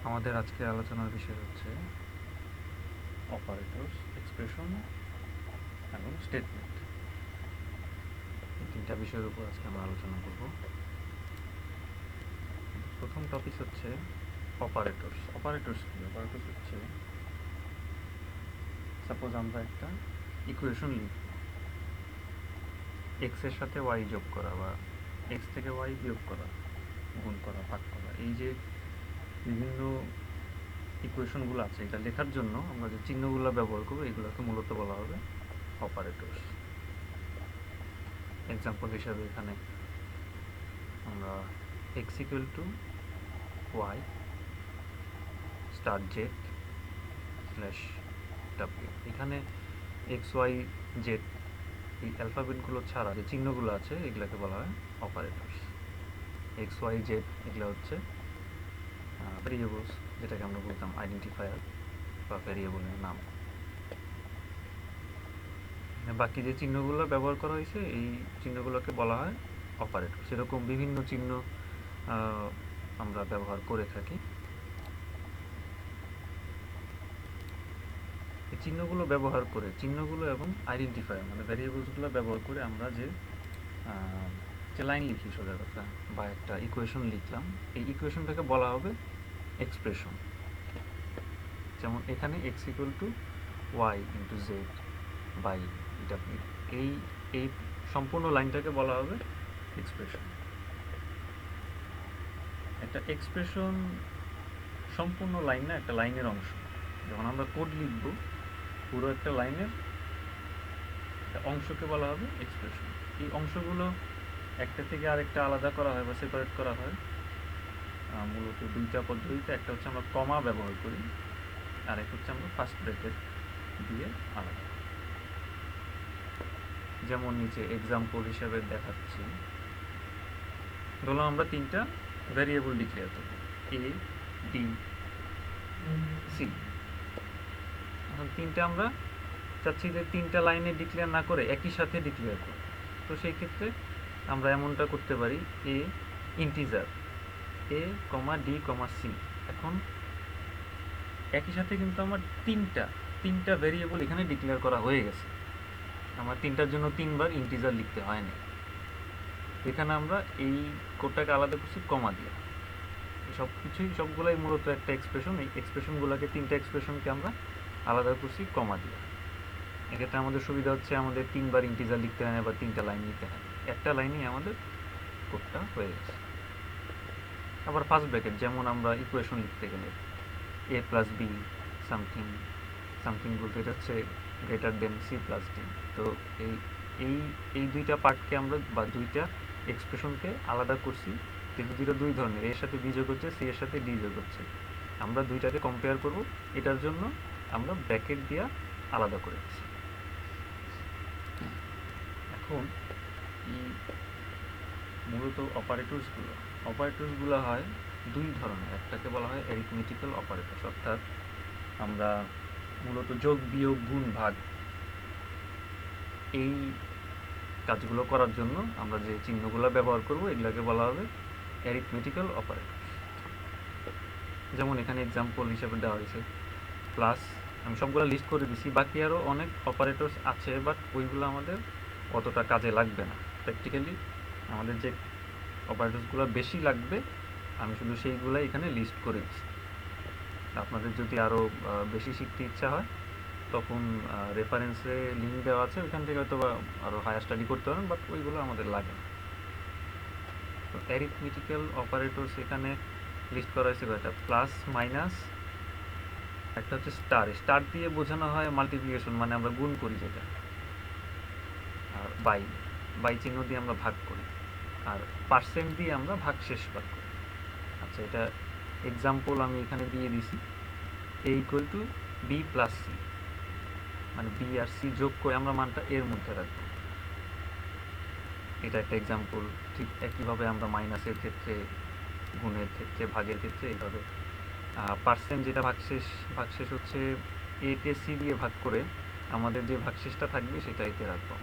আমাদের আজকের আলোচনার বিষয় হচ্ছে অপারেটরস, এক্সপ্রেশন এবং স্টেটমেন্ট। এই তিনটা বিষয়ের উপর আজকে আমরা আলোচনা করব। প্রথম টপিক হচ্ছে অপারেটরস। অপারেটরস কি? অপারেটরস হচ্ছে, সাপোজ আমরা একটা ইকুয়েশন লিখব, এক্স এর সাথে ওয়াই যোগ করা বা এক্স থেকে ওয়াই বিয়োগ করা, গুণ করা, ভাগ করা, এই যে বিভিন্ন ইকুয়েশনগুলো আছে, এটা লেখার জন্য আমরা যে চিহ্নগুলো ব্যবহার করবো এগুলোকে মূলত বলা হবে অপারেটরস। এক্সাম্পল হিসাবে এখানে আমরা x equal to y star z slash ডাব্লিউ, এখানে এক্স ওয়াই জেড এই অ্যালফাবেটগুলো ছাড়া যে চিহ্নগুলো আছে এগুলোকে বলা হয় অপারেটরস। এক্স ওয়াই জেড এগুলো হচ্ছে ভেরিয়েবলস, যেটাকে আমরা বলতাম আইডেন্টিফায়ার বা ভেরিয়েবলের নাম। বাকি যে চিহ্নগুলো ব্যবহার করা হয়েছে এই চিহ্নগুলোকে বলা হয় অপারেটর। সেরকম বিভিন্ন চিহ্ন আমরা ব্যবহার করে থাকি। এই চিহ্নগুলো ব্যবহার করে, চিহ্নগুলো এবং আইডেন্টিফায়ার মানে ভ্যারিয়েবলসগুলো ব্যবহার করে আমরা যে যে লাইন লিখি সোজা কথা বা একটা ইকুয়েশন লিখলাম, এই ইকুয়েশনটাকে বলা হবে এক্সপ্রেশন। যেমন এখানে x equal to y into z by ডাব্লিউ, এই এই সম্পূর্ণ লাইনটাকে বলা হবে এক্সপ্রেশন। একটা এক্সপ্রেশন সম্পূর্ণ লাইন না, একটা লাইনের অংশ। যখন আমরা কোড লিখব, পুরো একটা লাইনের একটা অংশকে বলা হবে এক্সপ্রেশন। এই অংশগুলো একটা থেকে আরেকটা আলাদা করা হয় বা সেপারেট করা হয় মূলত দুইটা পদ্ধতিতে। একটা হচ্ছে আমরা কমা ব্যবহার করি, আর একটা হচ্ছে আমরা ফার্স্ট ব্র্যাকেট দিয়ে আলাদা করি। যেমন নিচে এক্সাম্পল হিসেবে দেখাচ্ছি, ধরলাম আমরা তিনটা ভ্যারিয়েবল ডিক্লেয়ার করব, এ বি সি। এখন তিনটা আমরা চাচ্ছি যে তিনটা লাইনে ডিক্লেয়ার না করে একই সাথে ডিক্লেয়ার করব। তো সেই ক্ষেত্রে আমরা এমনটা করতে পারি, a integer a comma d comma c. এখন একই সাথে কিন্তু আমার তিনটা ভেরিয়েবল এখানে ডিক্লেয়ার করা হয়ে গেছে, আমার তিনটার জন্য তিনবার ইন্টিজার লিখতে হয় না। এখানে আমরা এই কোডটাকে আলাদা করছি কমা দিয়ে। সব কিছুই সবগুলাই মূলত একটা এক্সপ্রেশন। এই এক্সপ্রেশনগুলোকে, তিনটা এক্সপ্রেশনকে আমরা আলাদা করছি কমা দিয়ে। এক্ষেত্রে আমাদের সুবিধা হচ্ছে আমাদের তিনবার ইন্টিজার লিখতে হয় না বা তিনটা লাইন লিখতে হয় না, একটা লাইনেই আমাদের কোডটা হয়ে গেছে। আবার ফার্স্ট ব্র্যাকেট, যেমন আমরা ইকুয়েশন লিখতে গেলে a plus b something something বলতে এটা হচ্ছে greater than c plus d. তো এই এই এই দুইটা পার্টকে আমরা বা দুইটা এক্সপ্রেশনকে আলাদা করছি, যেহেতু দুইটা দুই ধরনের, এর সাথে বি যোগ হচ্ছে, সি এর সাথে ডি যোগ হচ্ছে। আমরা দুইটাকে কম্পেয়ার করব, এটার জন্য আমরা ব্র্যাকেট দিয়ে আলাদা করে দিচ্ছি। এখন এই মূলত অপারেটরসগুলো হয় দুই ধরনের। একটাকে বলা হয় অ্যারিথমেটিক্যাল অপারেটরস, অর্থাৎ আমরা মূলত যোগ বিয়োগ গুণ ভাগ এই কাজগুলো করার জন্য আমরা যে চিহ্নগুলো ব্যবহার করব এগুলোকে বলা হবে অ্যারিথমেটিক্যাল অপারেটর। যেমন এখানে এক্সাম্পল হিসেবে দেওয়া হয়েছে প্লাস, আমি সবগুলো লিস্ট করে দিছি। বাকি আরও অনেক অপারেটরস আছে, বাট ওইগুলো আমাদের অতটা কাজে লাগবে না। প্র্যাকটিক্যালি আমাদের যে অপারেটরসগুলো বেশি লাগবে আমি শুধু সেইগুলো এখানে লিস্ট করে দিচ্ছি। আপনাদের যদি আরও বেশি শিখতে ইচ্ছা হয় তখন রেফারেন্সে লিঙ্ক দেওয়া আছে, ওইখান থেকে হয়তো বা আরও হায়ার স্টাডি করতে পারেন, বাট ওইগুলো আমাদের লাগে না। তো অ্যারিথমেটিক্যাল অপারেটরস এখানে লিস্ট করা হয়েছে কয়টা, প্লাস মাইনাস, একটা হচ্ছে স্টার। স্টার দিয়ে বোঝানো হয় মাল্টিপ্লিকেশন, মানে আমরা গুণ করি যেটা, আর বাই চিহ্ন দিয়ে আমরা ভাগ করি, আর পার্সেন্ট দিয়ে আমরা ভাগ শেষ বার করি। আচ্ছা, এটা এক্সাম্পল আমি এখানে দিয়ে দিছি, A equal to B plus C, মানে বি আর সি যোগ করে আমরা মানটা এর মধ্যে রাখবো। এটা একটা এক্সাম্পল। ঠিক একইভাবে আমরা মাইনাসের ক্ষেত্রে, গুণের ক্ষেত্রে, ভাগের ক্ষেত্রে এইভাবে পার্সেন্ট যেটা ভাগশেষ হচ্ছে এ কে সি দিয়ে ভাগ করে আমাদের যে ভাগশেষটা থাকবে সেটা এতে রাখবো।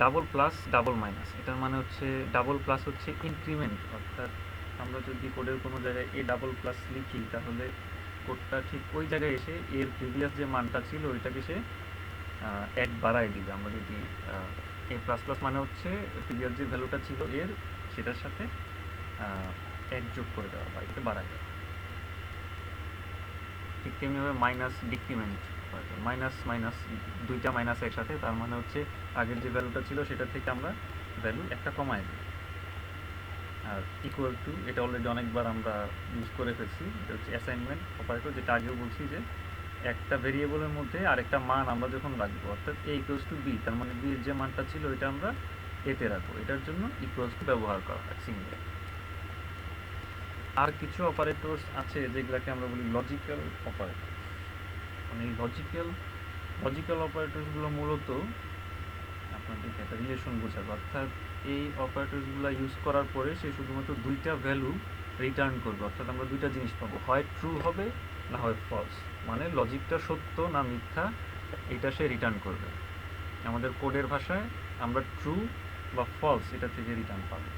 ডাবল প্লাস ডাবল মাইনাস, এটার মানে হচ্ছে ডাবল প্লাস হচ্ছে ইনক্রিমেন্ট, অর্থাৎ আমরা যদি কোডের কোনো জায়গায় এ ডাবল প্লাস লিখি তাহলে কোডটা ঠিক ওই জায়গায় এসে এর প্রিভিয়াস যে মানটা ছিল ওইটাকে সে এক বাড়ায় দিবে। আমরা যদি এ প্লাস প্লাস মানে হচ্ছে প্রিভিয়াস যে ভ্যালুটা ছিল এর সেটার সাথে এক যোগ করে দেওয়া বা এটাকে বাড়ায় দেওয়া। ঠিক তেমনিভাবে মাইনাস ডিক্রিমেন্ট মাইনাস মাইনাস দুইটা মাইনাস একসাথে, তার মানে হচ্ছে আগের যে ভ্যালুটা ছিল সেটা থেকে আমরা ভ্যালু একটা কমায় দিই। আর ইকুয়াল টু এটা অলরেডি অনেকবার আমরা ইউজ করে ফেলছি, এটা হচ্ছে অ্যাসাইনমেন্ট অপারেটর, যেটা আগেও বলছি যে একটা ভেরিয়েবলের মধ্যে আরেকটা মান আমরা যখন রাখবো, অর্থাৎ এ ইকুয়ালস টু বি, তার মানে বি এর যে মানটা ছিল এটা আমরা এতে রাখবো, এটার জন্য ইকুয়ালস টু ব্যবহার করা হয় সিঙ্গেল। আর কিছু অপারেটরস আছে যেগুলোকে আমরা বলি লজিক্যাল অপারেটর। মানে এই লজিক্যাল অপারেটরসগুলো মূলত আপনাদেরকে একটা রিলেশন বোঝাবে, অর্থাৎ এই অপারেটরসগুলো ইউজ করার পরে সে শুধুমাত্র দুইটা ভ্যালু রিটার্ন করবে, অর্থাৎ আমরা দুইটা জিনিস পাবো, হয় ট্রু হবে না হয় ফলস, মানে লজিকটা সত্য না মিথ্যা এটা সে রিটার্ন করবে। আমাদের কোডের ভাষায় আমরা ট্রু বা ফলস এটা থেকে রিটার্ন পাবো।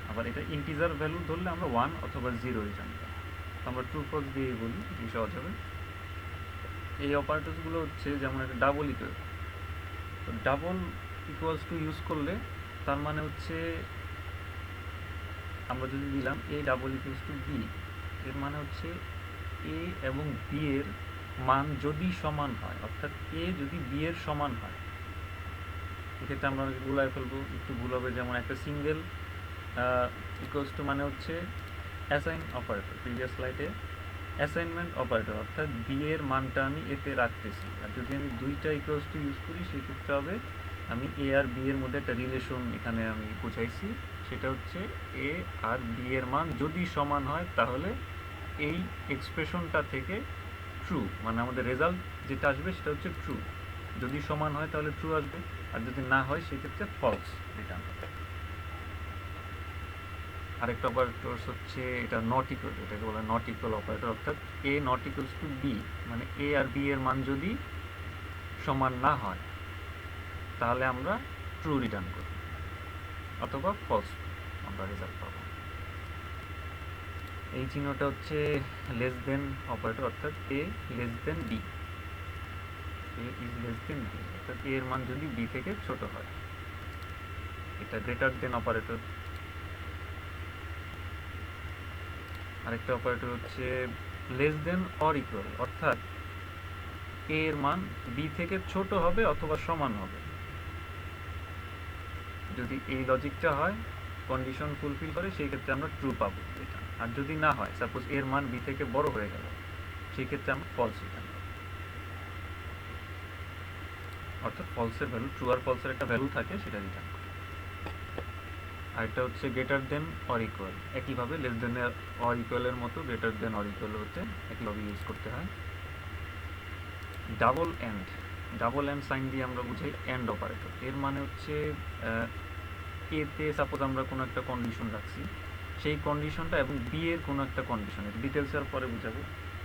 আবার এটা ইন্টিজার ভ্যালু ধরলে আমরা 1 অথবা 0 রিটার্ন পাবো। আমরা ট্রু ফলস দিয়েই বলি, এই সহজ হবে। এই অপারেটরসগুলো হচ্ছে যেমন একটা ডাবল ইকুয়াল, তো ডাবল ইকুয়ালস টু ইউজ করলে তার মানে হচ্ছে আমরা যদি দিলাম a double equals to b, এর মানে হচ্ছে এ এবং বি এর মান যদি সমান হয়, অর্থাৎ এ যদি বি এর সমান হয়, এক্ষেত্রে আমরা গুলায় ফেলবো, একটু ভুল হবে। যেমন একটা সিঙ্গেল ইকুয়ালস টু মানে হচ্ছে অ্যাসাইন অপারেটর, প্রিভিয়াস স্লাইডে অ্যাসাইনমেন্ট অপারেটর, অর্থাৎ বি এর মানটা আমি এতে রাখতেছি। আর যদি আমি দুইটা ইকুয়ালস টু ইউজ করি সেক্ষেত্রে হবে আমি এ আর বি এর মধ্যে একটা রিলেশন এখানে আমি বুঝাইছি, সেটা হচ্ছে এ আর বি এর মান যদি সমান হয় তাহলে এই এক্সপ্রেশনটা থেকে ট্রু, মানে আমাদের রেজাল্ট যেটা আসবে সেটা হচ্ছে ট্রু। যদি সমান হয় তাহলে ট্রু আসবে, আর যদি না হয় সেক্ষেত্রে ফলস রিটার্ন হবে। আরেকটা অপারেটর হচ্ছে এটা নট ইকুয়াল, এটাকে বলা নট ইকুয়াল অপারেটর, অর্থাৎ A not equals to b, মানে এ আর বি এর মান যদি সমান না হয় তাহলে আমরা ট্রু রিটার্ন করব অথবা ফলস আমরা রেজাল্ট পাবো। এই চিহ্নটা হচ্ছে লেস দেন অপারেটর, অর্থাৎ A less than B, A is less than B, অর্থাৎ এ এর মান যদি বি থেকে ছোট হয়। এটা গ্রেটার দেন অপারেটর। আরেকটা অপারেটর হচ্ছে লেস দেন অর ইকুয়াল, অর্থাৎ এ এর মান বি থেকে ছোট হবে অথবা সমান হবে। যদি এই লজিকটা হয়, কন্ডিশন ফুলফিল করে, সেই ক্ষেত্রে আমরা ট্রু পাবো এটা। আর যদি না হয়, সাপোজ এর মান বি থেকে বড় হয়ে গেল, সেই ক্ষেত্রে আমরা ফলস রিটার্ন পাবো। অর্থাৎ ফলসের ভ্যালু, ট্রু আর ফলসের একটা ভ্যালু থাকে, সেটা রিটার্ন করে। আর এটা হচ্ছে গ্রেটার দেন অর ইকুয়াল, একইভাবে লেস দেন অর ইকুয়ালের মতো গ্রেটার দেন অর ইকুয়াল হতে একইভাবে ইউজ করতে হয়। ডাবল এন্ড সাইন দিয়ে আমরা বুঝাই এন্ড অপারেটর। এর মানে হচ্ছে এতে সাপোজ আমরা কোনো একটা কন্ডিশন রাখছি, সেই কন্ডিশনটা এবং বি এর কোনো একটা কন্ডিশন, ডিটেলসের পরে বুঝাবো।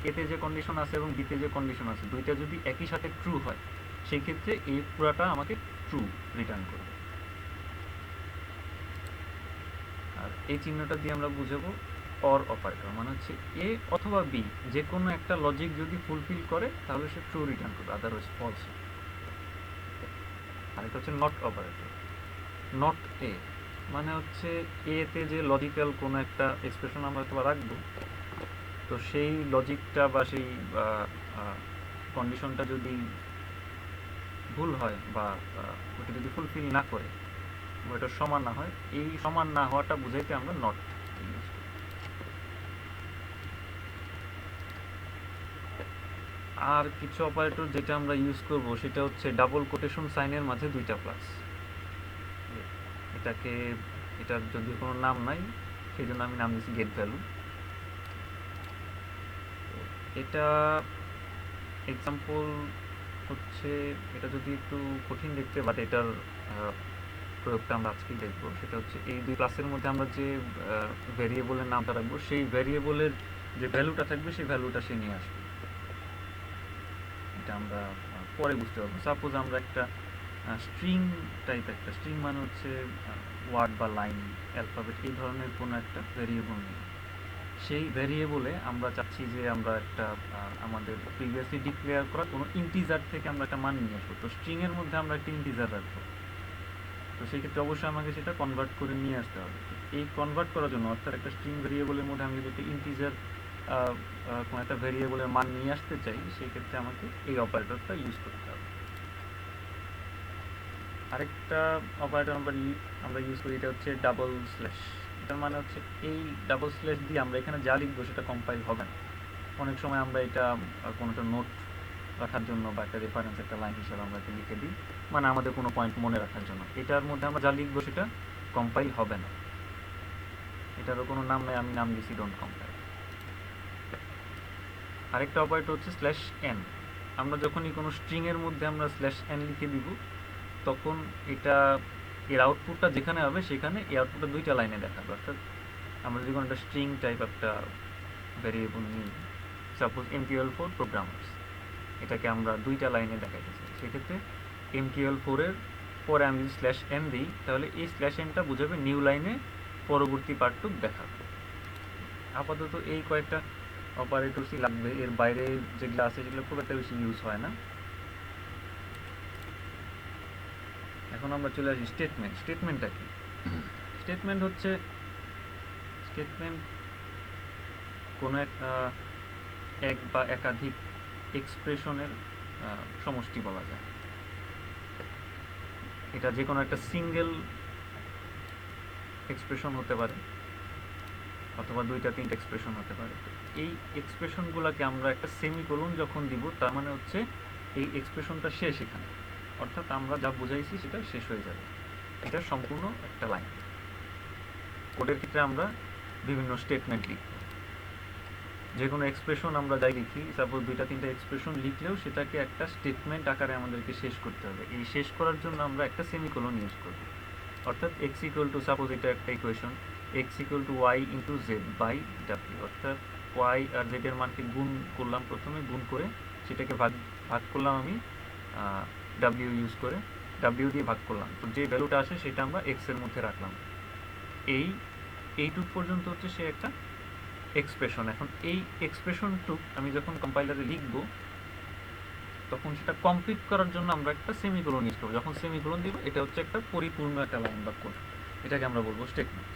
এতে যে কন্ডিশন আছে এবং বিতে যে কন্ডিশন আছে, দুইটা যদি একই সাথে ট্রু হয় সেই ক্ষেত্রে এই পুরাটা আমাকে ট্রু রিটার্ন করবে। আর এই চিহ্নটা দিয়ে আমরা বুঝাবো অর অপারেটর, মানে হচ্ছে এ অথবা বি যে কোনো একটা লজিক যদি ফুলফিল করে তাহলে সে ট্রু রিটার্ন করবে, আদারওয়াইজ ফলস। আর এটা হচ্ছে নট অপারেটর। নট এ মানে হচ্ছে এতে যে লজিক্যাল কোনো একটা এক্সপ্রেশন আমরা হয়তো রাখবো, তো সেই লজিকটা বা সেই কন্ডিশনটা যদি ভুল হয় বা ওটা যদি ফুলফিল না করে বা ওটা সমান না হয়, এই সমান না হওয়াটা বুঝাইতে আমরা নট ইউজ করি। আর কিছু অপারেটর যেটা আমরা ইউজ করব সেটা হচ্ছে ডাবল কোটেশন সাইনের মাঝে দুইটা প্লাস। এটার যদি কোনো নাম নাই সেই জন্য আমি নাম দিচ্ছি গেট ভ্যালু। এটা এক্সাম্পল হচ্ছে, এটা যদি একটু কঠিন দেখতে, বাট এটার প্রয়োগটা আমরা আজকেই দেখবো। সেটা হচ্ছে এই দুই ক্লাসের মধ্যে আমরা যে ভ্যারিয়েবলের নামটা রাখবো, সেই ভ্যারিয়েবলের যে ভ্যালুটা থাকবে সেই ভ্যালুটা সে নিয়ে আসবে। এটা আমরা পরে বুঝতে পারবো। সাপোজ আমরা একটা স্ট্রিং টাইপ একটা, স্ট্রিং মানে হচ্ছে ওয়ার্ড বা লাইন, অ্যালফাবেট, এই ধরনের কোনো একটা ভেরিয়েবল নিই। সেই ভেরিয়েবলে আমরা চাচ্ছি যে আমরা একটা আমাদের প্রিভিয়াসলি ডিক্লেয়ার করা কোনো ইন্টিজার থেকে আমরা একটা মান নিয়ে আসবো। তো স্ট্রিংয়ের মধ্যে আমরা একটা ইন্টিজার রাখবো, তো সেই ক্ষেত্রে অবশ্যই আমাকে সেটা কনভার্ট করে নিয়ে আসতে হবে। এই কনভার্ট করার জন্য, অর্থাৎ একটা স্ট্রিং ভেরিয়েবলের মধ্যে আমি যদি একটা ইন্টিজার কোনো একটা ভেরিয়েবলের মান নিয়ে আসতে চাই, সেই ক্ষেত্রে আমাকে এই অপারেটরটা ইউজ করতে হবে। আরেকটা অপারেটর আমরা ইউজ করি, এটা হচ্ছে ডাবল স্ল্যাশ। এটার মানে হচ্ছে এই ডাবল স্ল্যাশ দিয়ে আমরা এখানে যা লিখবো সেটা কম্পাইল হবে না। অনেক সময় আমরা এটা কোনো একটা নোট রাখার জন্য বা একটা রেফারেন্স, একটা লাইন হিসেবে আমরা এটা লিখে দিই, মানে আমাদের কোনো পয়েন্ট মনে রাখার জন্য। এটার মধ্যে আমরা যা লিখবো সেটা কম্পাইল হবে না। এটারও কোনো নাম নেই, আমি নাম দিছি ডোন্ট কম্পাইল। আরেকটা অপারেটর হচ্ছে স্ল্যাশ এন। আমরা যখনই কোনো স্ট্রিংয়ের মধ্যে আমরা স্ল্যাশ এন লিখে দিব, তখন এটা এর আউটপুটটা যেখানে হবে সেখানে এই আউটপুটটা দুইটা লাইনে দেখাবে। অর্থাৎ আমরা যদি কোনো একটা স্ট্রিং টাইপ একটা ভেরিয়েবল নিই, সাপোজ MQL4 প্রোগ্রামার্স, এটাকে আমরা দুইটা লাইনে দেখাইতেছি, সেক্ষেত্রে MQL4 এর পরে আমি যদি স্ল্যাশ এন দিই, তাহলে এই স্ল্যাশ এনটা বোঝাবে নিউ লাইনে পরবর্তী পার্টটুক দেখাবে। আপাতত এই কয়েকটা অপারেটরসই লাগবে, এর বাইরে যেগুলো আছে সেগুলো খুব একটা বেশি ইউজ হয় না। এখন আমরা চলে আসি স্টেটমেন্ট। স্টেটমেন্টটা কি? স্টেটমেন্ট হচ্ছে কোনো এক বা একাধিক এক্সপ্রেশনের সমষ্টি বলা যায়। এটা যে কোনো একটা সিঙ্গেল এক্সপ্রেশন হতে পারে, অথবা দুইটা তিনটা এক্সপ্রেশন হতে পারে। এই এক্সপ্রেশনগুলোকে আমরা একটা সেমিকোলন যখন দিব, তার মানে হচ্ছে এই এক্সপ্রেশনটা শেষ এখানে, অর্থাৎ আমরা যা বুঝাইছি সেটা শেষ হয়ে যাবে। এটা সম্পূর্ণ একটা লাইন। কোডের ক্ষেত্রে আমরা বিভিন্ন স্টেটমেন্ট লিখব। যে কোনো এক্সপ্রেশন আমরা যাই লিখি, সাপোজ দুইটা তিনটা এক্সপ্রেশন লিখলেও সেটাকে একটা স্টেটমেন্ট আকারে আমাদেরকে শেষ করতে হবে। এই শেষ করার জন্য আমরা একটা সেমিকোলন ইউজ করব। অর্থাৎ x = সাপোজ এটা একটা equation, x = y × z by w, অর্থাৎ y আর z এর মানকে গুণ করলাম, প্রথমে গুণ করে সেটাকে ভাগ করলাম আমি w ইউজ করে, w দিয়ে ভাগ করলাম। তো যে ভ্যালুটা আসে সেটা আমরা x এর মধ্যে রাখলাম। এইটুক পর্যন্ত হচ্ছে সে একটা এক্সপ্রেশন। এখন এই এক্সপ্রেশনটুক আমি যখন কম্পাইলারে লিখব, তখন সেটা কমপ্লিট করার জন্য আমরা একটা সেমিকোলন ইউজ করব। যখন সেমিকোলন দিব, এটা হচ্ছে একটা পরিপূর্ণ একটা লাইন বা কোড। এটাকে আমরা বলবো স্টেটমেন্ট।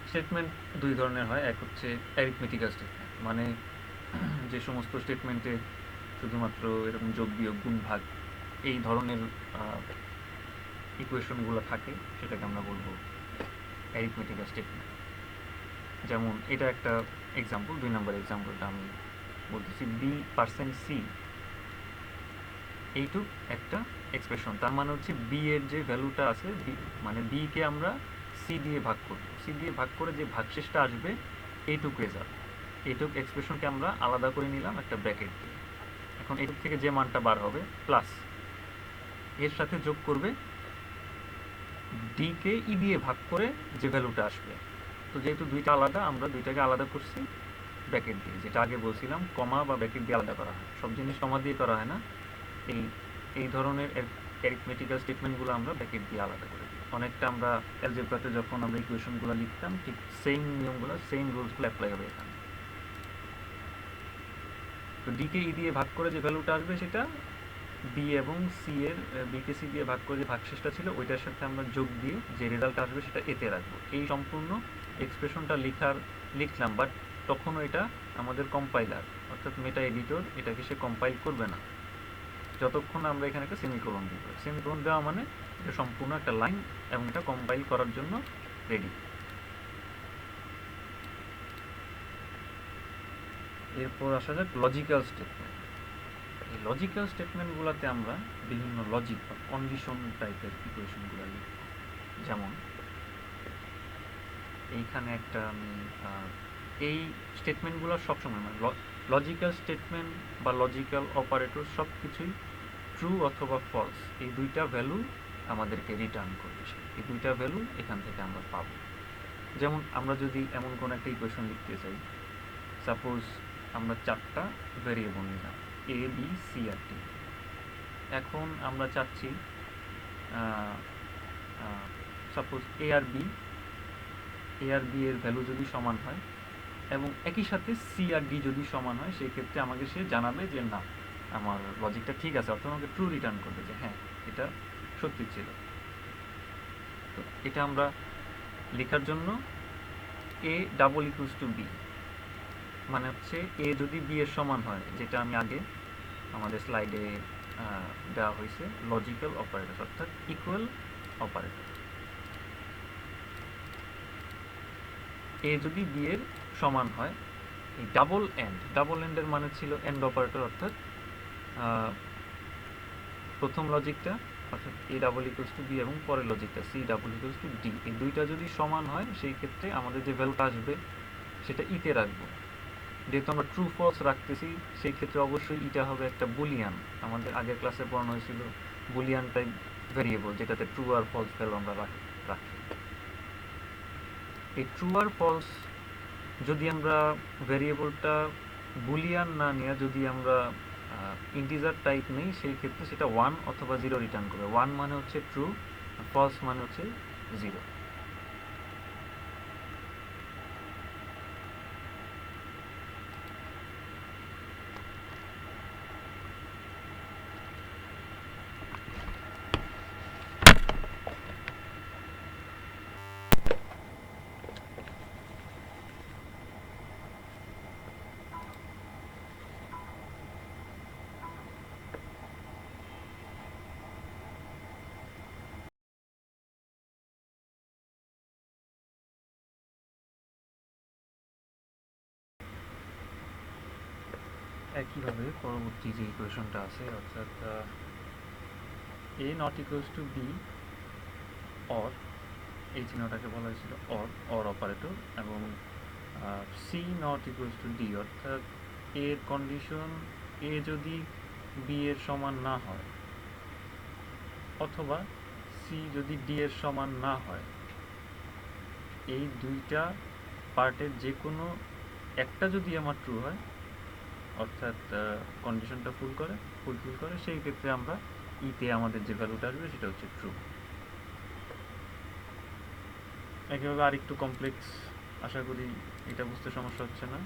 স্টেটমেন্ট দুই ধরনের হয়। এক হচ্ছে অ্যারিথমেটিক্যাল স্টেটমেন্ট, মানে যে সমস্ত স্টেটমেন্টে শুধুমাত্র এরকম যোগ বিয়োগ গুণ ভাগ এই ধরনের ইকুয়েশনগুলো থাকে, সেটাকে আমরা বলবো অ্যারিথমেটিক্যাল স্টেটমেন্ট। যেমন এটা একটা এক্সাম্পল, 2 নম্বর এক্সাম্পলটা আমি বলতেছি, b%c, এইটুক একটা এক্সপ্রেশন। তার মানে হচ্ছে বি এর যে ভ্যালুটা আছে, মানে বি কে আমরা সি দিয়ে ভাগ করব, সি দিয়ে ভাগ করে যে ভাগশেষটা আসবে এইটুক রেজাল্ট। এইটুক এক্সপ্রেশনকে আমরা আলাদা করে নিলাম একটা ব্র্যাকেট দিয়ে। এখন এইটুক থেকে যে মানটা বার হবে প্লাস এর সাথে যোগ করবে ডি কে ই দিয়ে ভাগ করে যে ভ্যালুটা আসবে। তো যেহেতু দুইটা আলাদা, আমরা দুইটাকে আলাদা করছি ব্র্যাকেট দিয়ে, যেটা আগে বলছিলাম কমা বা ব্র্যাকেট দিয়ে আলাদা করা হয়। সব জিনিস কমা দিয়ে করা হয় না, এই ধরনের অ্যারিথমেটিক্যাল স্টেটমেন্টগুলো আমরা ব্র্যাকেট দিয়ে আলাদা করে দিই। অনেকটা আমরা অ্যালজেব্রাতে যখন আমরা ইকুয়েশনগুলো লিখতাম, ঠিক সেম নিয়মগুলো, সেম রুলসগুলো অ্যাপ্লাই হবে এখানে। তো ডিকে ই দিয়ে ভাগ করে যে ভ্যালুটা আসবে সেটা বি এবং সি এর, বিকে সি দিয়ে ভাগ করে যে ভাগশেষটা ছিল ওইটার সাথে আমরা যোগ দিয়ে যে রেজাল্ট আসবে সেটা এতে রাখবো। এই সম্পূর্ণ এক্সপ্রেশনটা লিখলাম, বাট তখনও এটা আমাদের কম্পাইলার অর্থাৎ মেটা এডিটর এটাকে সে কম্পাইল করবে না যতক্ষণ আমরা এখানে একটা সেমিকোলন দিব। সেমিকোলন দেওয়া মানে এটা সম্পূর্ণ একটা লাইন এবং এটা কম্পাইল করার জন্য রেডি। এরপর আসা যাক লজিক্যাল স্টেটমেন্ট। এই লজিক্যাল স্টেটমেন্টগুলোতে আমরা বিভিন্ন লজিক বা কন্ডিশন টাইপের ইকুয়েশনগুলো লিখব। যেমন এইখানে একটা আমি এই স্টেটমেন্টগুলো সবসময় মানে লজিক্যাল স্টেটমেন্ট বা লজিক্যাল অপারেটর সব কিছুই ট্রু অথবা ফলস, এই দুইটা ভ্যালু আমাদেরকে রিটার্ন করবে। এই দুইটা ভ্যালু এখান থেকে আমরা পাবো। যেমন আমরা যদি এমন কোনো একটা ইকুয়েশন লিখতে চাই, সাপোজ আমরা 4টা ভেরিয়েবল নিলাম, A B C R D. এখন আমরা চাচ্ছি সাপোজ এ আর বি এর ভ্যালু যদি সমান হয় এবং একই সাথে সি আর ডি যদি সমান হয়, সেই ক্ষেত্রে আমাকে সে জানাবে যে না, আমার লজিকটা ঠিক আছে, অর্থাৎ আমাকে ট্রু রিটার্ন করবে যে হ্যাঁ, এটা সত্যি ছিল। তো এটা আমরা লেখার জন্য a double equals to b মানে হচ্ছে এ যদি বি এর সমান হয়, যেটা আমি আগে আমাদের স্লাইডে দেওয়া হয়েছে, লজিক্যাল অপারেটর অর্থাৎ ইকুয়াল অপারেটর। এ যদি বি এর সমান হয়, এই ডাবল এন্ডের মানে ছিল এন্ড অপারেটর, অর্থাৎ প্রথম লজিকটা অর্থাৎ A double equals to B এবং পরের লজিকটা C double equals to D, এই দুইটা যদি সমান হয়, সেই ক্ষেত্রে আমাদের যে ভ্যালুটা আসবে সেটা ইতে রাখবো। যেহেতু আমরা ট্রু ফলস রাখতেছি, সেই ক্ষেত্রে অবশ্যই এটা হবে একটা বুলিয়ান। আমাদের আগের ক্লাসে পড়ানো হয়েছিল বুলিয়ান টাইপ ভেরিয়েবল, যেটাতে ট্রু আর ফলস ভ্যালু আমরা রাখি। এই ট্রু আর ফলস যদি আমরা ভেরিয়েবলটা বুলিয়ান না নিয়ে যদি আমরা ইন্টিজার টাইপ নেই, সেই ক্ষেত্রে সেটা 1 অথবা 0 রিটার্ন করবে। 1 মানে হচ্ছে ট্রু, ফলস মানে হচ্ছে 0। একইভাবে পরবর্তী যে ইকুয়েশনটা আছে, অর্থাৎ A not equals to B or, এই চিহ্নটাকে বলা হয়েছিল অর অপারেটর, এবং C not equals to D, অর্থাৎ এর কন্ডিশন এ যদি বি এর সমান না হয় অথবা সি যদি ডি এর সমান না হয়, এই দুইটা পার্টের যে কোনো একটা যদি আমার ট্রু হয়, অর্থাৎ কন্ডিশনটা ফুলফিল করে, সেই ক্ষেত্রে আমরা ইতে আমাদের যে ভ্যালুটা আসবে সেটা হচ্ছে ট্রু। একইভাবে আর একটু কমপ্লেক্স, আশা করি এটা বুঝতে সমস্যা হচ্ছে না।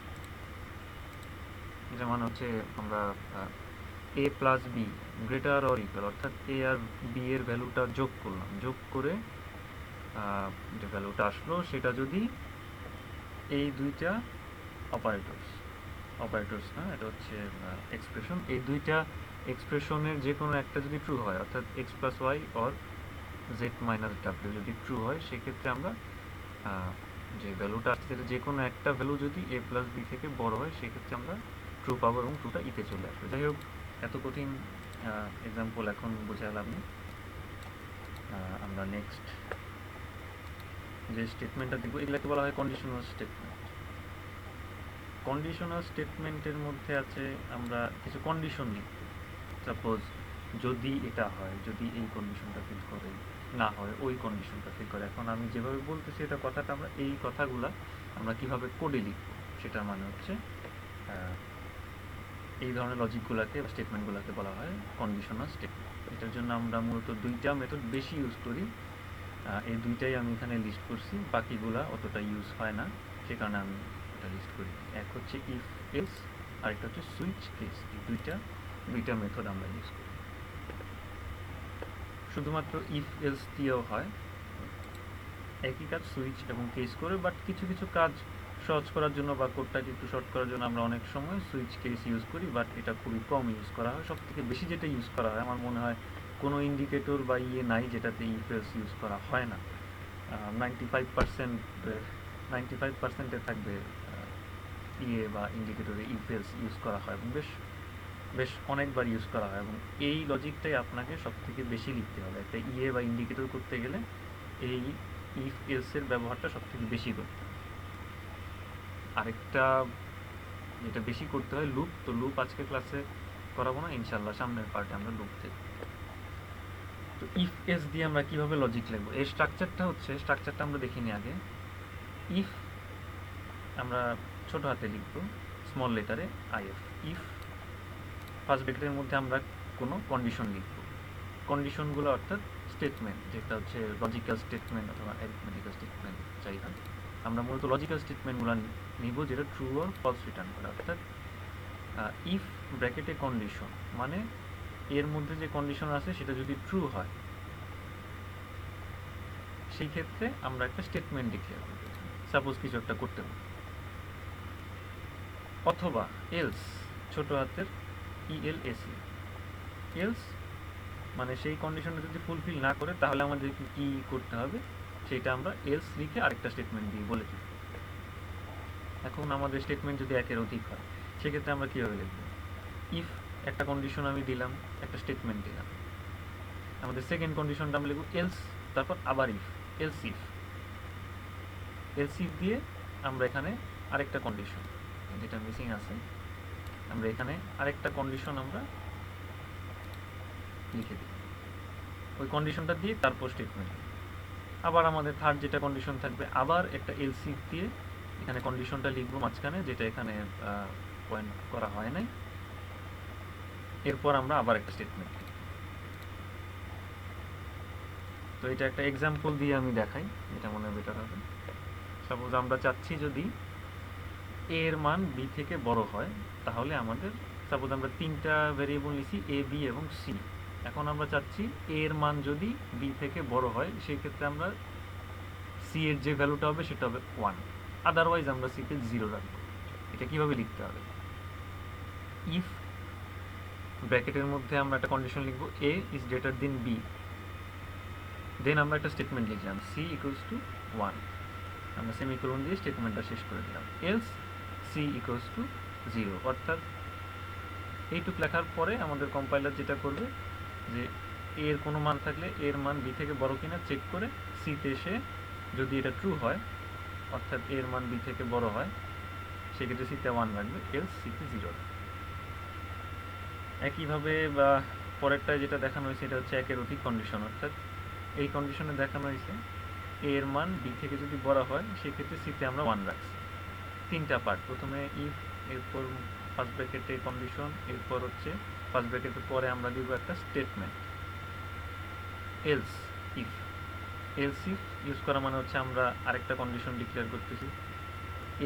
এটা মানে হচ্ছে আমরা A plus B greater or equal, অর্থাৎ এ আর বি এর ভ্যালুটা যোগ করলাম, যোগ করে যে ভ্যালুটা আসলো সেটা যদি এই দুইটা অপারেটরস না, এটা হচ্ছে এক্সপ্রেশন, এই দুইটা এক্সপ্রেশনের যে কোনো একটা যদি ট্রু হয়, অর্থাৎ x plus y or z minus ডাব্লিউ যদি ট্রু হয়, সেক্ষেত্রে আমরা যে ভ্যালুটা আসছে যে কোনো একটা ভ্যালু যদি এ প্লাস বি থেকে বড় হয়, সেক্ষেত্রে আমরা ট্রু পাবো এবং ট্রুটা ইতে চলে আসবে। যাই হোক, এত কঠিন এক্সাম্পল এখন বোঝা লাভ নেই। আমরা নেক্সট যে স্টেটমেন্টটা দেখবো, এগুলোকে বলা হয় কন্ডিশনাল স্টেটমেন্ট। কন্ডিশনাল স্টেটমেন্টের মধ্যে আছে আমরা কিছু কন্ডিশন লিখব। সাপোজ যদি এটা হয়, যদি এই কন্ডিশনটা ফিল করে, না হয় ওই কন্ডিশনটা ফিল করে। এখন আমি যেভাবে বলতেছি এটা কথাটা, আমরা এই কথাগুলা আমরা কিভাবে কোডে লিখব, সেটার মানে হচ্ছে এই ধরনের লজিকগুলোকে বা স্টেটমেন্টগুলোকে বলা হয় কন্ডিশনাল স্টেটমেন্ট। এটার জন্য আমরা মূলত দুইটা মেথড বেশি ইউজ করি, এই দুইটাই আমি এখানে লিস্ট করছি, বাকিগুলা অতটা ইউজ হয় না, সে কারণে আমি এটা লিস্ট করি। এক হচ্ছে ইফ এলস, আরেকটা হচ্ছে সুইচ কেস। এই দুইটা মেথড আমরা ইউজ করি। শুধুমাত্র ইফ এলস দিয়েও হয়, একই কাজ সুইচ এবং কেস করে, বাট কিছু কিছু কাজ সহজ করার জন্য বা কোডটাকে একটু শর্ট করার জন্য আমরা অনেক সময় সুইচ কেস ইউজ করি, বাট এটা খুবই কম ইউজ করা হয়। সবথেকে বেশি যেটা ইউজ করা হয়, আমার মনে হয় কোনো ইন্ডিকেটর বা নাই যেটাতে ইফ এলস ইউজ করা হয় না। 95% থাকবে বা ইন্ডিকেটরে ইফ এলস ইউজ করা হয়, এবং বেশ অনেকবার ইউজ করা হয়, এবং এই লজিকটাই আপনাকে সব থেকে বেশি লিখতে হবে। একটা বা ইন্ডিকেটর করতে গেলে এই ইফ এলসের ব্যবহারটা সব থেকে বেশি করতে হয়। আরেকটা যেটা বেশি করতে হয় লুপ, তো লুপ আজকে ক্লাসে করাবো না, ইনশাল্লাহ সামনের পার্টে আমরা লুপ দেখব। তো ইফ এলস দিয়ে আমরা কিভাবে লজিক লিখবো, এই স্ট্রাকচারটা আমরা দেখিনি আগে। ইফ আমরা ছোট হাতে লিখব, স্মল লেটারে আইএফ। ইফ ফার্স্ট ব্র্যাকেটের মধ্যে আমরা কোনো কন্ডিশন লিখব। কন্ডিশনগুলো অর্থাৎ স্টেটমেন্ট, যেটা হচ্ছে লজিক্যাল স্টেটমেন্ট অথবা অ্যারিথমেটিক্যাল স্টেটমেন্ট যাই হয়, আমরা মূলত লজিক্যাল স্টেটমেন্টগুলো নিব যেটা ট্রু অর ফলস রিটার্ন করে। অর্থাৎ ইফ ব্র্যাকেটে কন্ডিশন মানে এর মধ্যে যে কন্ডিশন আছে সেটা যদি ট্রু হয়, সেই ক্ষেত্রে আমরা একটা স্টেটমেন্ট ডিক্লেয়ার করব, সাপোজ কিছু একটা করতে হবে। অথবা এলস, ছোট হাতের ELSE, এলস মানে সেই কন্ডিশনটা যদি ফুলফিল না করে তাহলে আমাদের কি করতে হবে সেটা আমরা এলস লিখে আরেকটা স্টেটমেন্ট দিয়ে বলে দিই। এখন আমাদের স্টেটমেন্ট যদি একের অধিক হয় সেক্ষেত্রে আমরা কীভাবে লিখব? ইফ একটা কন্ডিশন আমি দিলাম, একটা স্টেটমেন্ট দিলাম, আমাদের সেকেন্ড কন্ডিশনটা আমরা লিখব এলস, তারপর আবার ইফ, এলস ইফ দিয়ে আমরা এখানে আরেকটা কন্ডিশন যেটা মিসিং আছে, আমরা এখানে আরেকটা কন্ডিশন আমরা লিখে দিই, ওই কন্ডিশনটা দিয়ে তারপর স্টেটমেন্ট। আবার আমাদের থার্ড যেটা কন্ডিশন থাকবে, আবার একটা এলস ইফ দিয়ে এখানে কন্ডিশনটা লিখবো মাঝখানে, যেটা এখানে পয়েন্ট করা হয় নাই, এরপর আমরা আবার একটা স্টেটমেন্ট। তো এটা একটা এক্সাম্পল দিয়ে আমি দেখাই, এটা মনে হয় বেটার হবে। সাপোজ আমরা চাচ্ছি যদি এ এর মান বি থেকে বড় হয়, তাহলে আমাদের সাপোজ আমরা তিনটা ভেরিয়েবল নিছি এ, বি এবং সি। এখন আমরা চাচ্ছি এ এর মান যদি বি থেকে বড় হয়, সেই ক্ষেত্রে আমরা সি এর যে ভ্যালুটা হবে সেটা হবে 1, আদারওয়াইজ আমরা সিকে 0 রাখবো। এটা কিভাবে লিখতে হবে? ইফ ব্র্যাকেটের মধ্যে আমরা একটা কন্ডিশন লিখবো এ ইজ গ্রেটার দেন বি, দেন আমরা একটা স্টেটমেন্ট লিখলাম সি ইকুয়ালস টু 1, আমরা সেমিকোলন দিয়ে স্টেটমেন্টটা শেষ করে দিলাম। এলস সি ইকুয়ালস টু 0, অর্থাৎ এইটুক লেখার পরে আমাদের কম্পাইলার যেটা করবে যে এর কোনো মান থাকলে এর মান বি থেকে বড় কিনা চেক করে সিতে এসে যদি এটা ট্রু হয়, অর্থাৎ এর মান বি থেকে বড় হয়, সেক্ষেত্রে সিতে 1 রাখবে, এলস সিতে 0। একইভাবে বা পরেরটায় যেটা দেখানো হয়েছে এটা হচ্ছে একের অধিক কন্ডিশন, অর্থাৎ এই কন্ডিশনে দেখানো হয়েছে এর মান বি থেকে যদি বড় হয় সেক্ষেত্রে সিতে আমরা 1 রাখছি। তিনটা পার্ট, প্রথমে ইফ, এরপর ফার্স্ট ব্র্যাকেটে কন্ডিশন, এরপর হচ্ছে ফার্স্ট ব্র্যাকেটের পরে আমরা দিব একটা statement else if. Else if use করা মানে হচ্ছে আমরা আরেকটা কন্ডিশন ডিক্লেয়ার করতেছি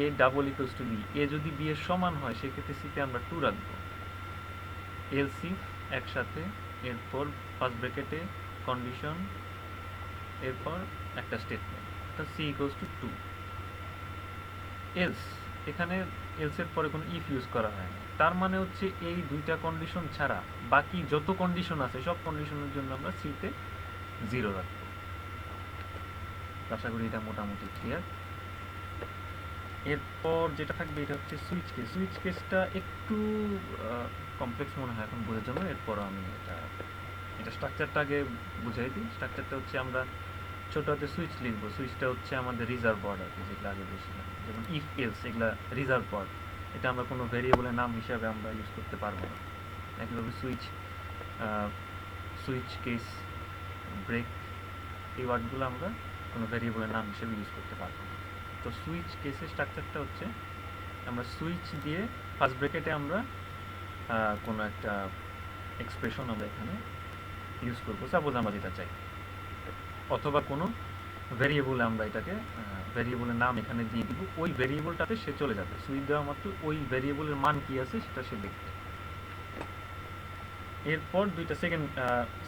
A double equals to B, A যদি বি এর সমান হয় সেক্ষেত্রে সিতে আমরা 2 রাখবো। এলস ইফ একসাথে, এরপর ফার্স্ট ব্র্যাকেটে কন্ডিশন, এরপর একটা স্টেটমেন্ট, অর্থাৎ সি ইকুয়ালস টু 2। এলস, এখানে এলসের পরে কোনো ইফ ইউজ করা হয় না, তার মানে হচ্ছে এই দুইটা কন্ডিশন ছাড়া বাকি যত কন্ডিশন আছে সব কন্ডিশনের জন্য আমরা সিতে 0 রাখবো। আশা করি এটা মোটামুটি ক্লিয়ার। এরপর যেটা থাকবে এটা হচ্ছে সুইচ কেস। সুইচ কেসটা একটু কমপ্লেক্স মনে হয় এখন বোঝার জন্য, এরপর আমি এটা স্ট্রাকচারটা আগে বুঝাই দিই। স্ট্রাকচারটা হচ্ছে আমরা ছোট হাতে সুইচ লিখবো, সুইচটা হচ্ছে আমাদের রিজার্ভ ওয়ার্ড আর কি, যেগুলো আগে বলছিলাম, যেমন ইফ এলস, এগুলা রিজার্ভ ওয়ার্ড, এটা আমরা কোনো ভেরিয়েবলের নাম হিসাবে আমরা ইউজ করতে পারবো না। একইভাবে সুইচ কেস, ব্রেক, এই ওয়ার্ডগুলো আমরা কোনো ভেরিয়েবলের নাম হিসেবে ইউজ করতে পারবো না। তো সুইচ কেসের স্ট্রাকচারটা হচ্ছে আমরা সুইচ দিয়ে ফার্স্ট ব্র্যাকেটে আমরা কোনো একটা এক্সপ্রেশন আমরা এখানে ইউজ করবো, সাপোজ আমরা যেটা চাই, অথবা কোনো ভেরিয়েবলে আমরা এটাকে ভেরিয়েবলের নাম এখানে দিয়ে দিব, ওই ভেরিয়েবলটাতে সে চলে যাবে, সুইচ দেওয়া মাত্র ওই ভেরিয়েবলের মান কি আছে সেটা সে দেখবে। এরপর দুইটা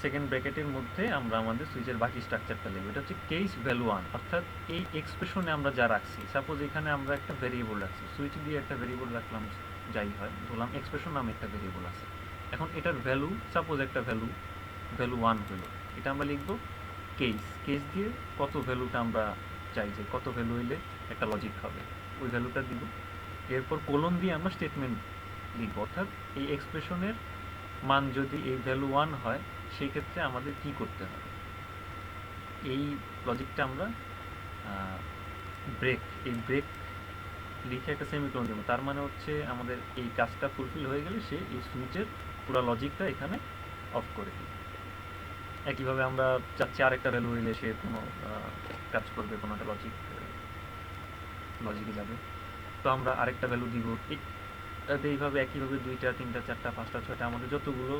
সেকেন্ড ব্র্যাকেটের মধ্যে আমরা আমাদের সুইচের বাকি স্ট্রাকচারটা লিখব। এটা হচ্ছে কেস ভ্যালু 1, অর্থাৎ এই এক্সপ্রেশনে আমরা যা রাখছি, সাপোজ এখানে আমরা একটা ভেরিয়েবল রাখছি, সুইচ দিয়ে একটা ভেরিয়েবল রাখলাম, যাই হয় ধরলাম এক্সপ্রেশন নামে একটা ভেরিয়েবল আছে। এখন এটার ভ্যালু, সাপোজ একটা ভ্যালু 1 হলো, এটা আমরা লিখব কেস দিয়ে কত ভ্যালুটা আমরা চাই, যে কত ভ্যালু হইলে একটা লজিক হবে, ওই ভ্যালুটা দিব। এরপর কোলন দিয়ে আমরা স্টেটমেন্ট লিখব, অর্থাৎ এই এক্সপ্রেশনের মান যদি এই ভ্যালু 1 হয় সেই ক্ষেত্রে আমাদের কি করতে হবে, এই লজিকটা আমরা এই ব্রেক লিখে একটা সেমিকোলন দেবো। তার মানে হচ্ছে আমাদের এই কাজটা ফুলফিল হয়ে গেলে সে এই সুইচের পুরো লজিকটা এখানে অফ করে দিই। একইভাবে আমরা চাচ্ছি আরেকটা ভ্যালু হইলে সে কোনো কাজ করবে, কোনো একটা লজিকে যাবে, তো আমরা আরেকটা ভ্যালু দিব। এইভাবে একইভাবে 2টা 3টা 4টা 5টা 6টা আমাদের যতগুলো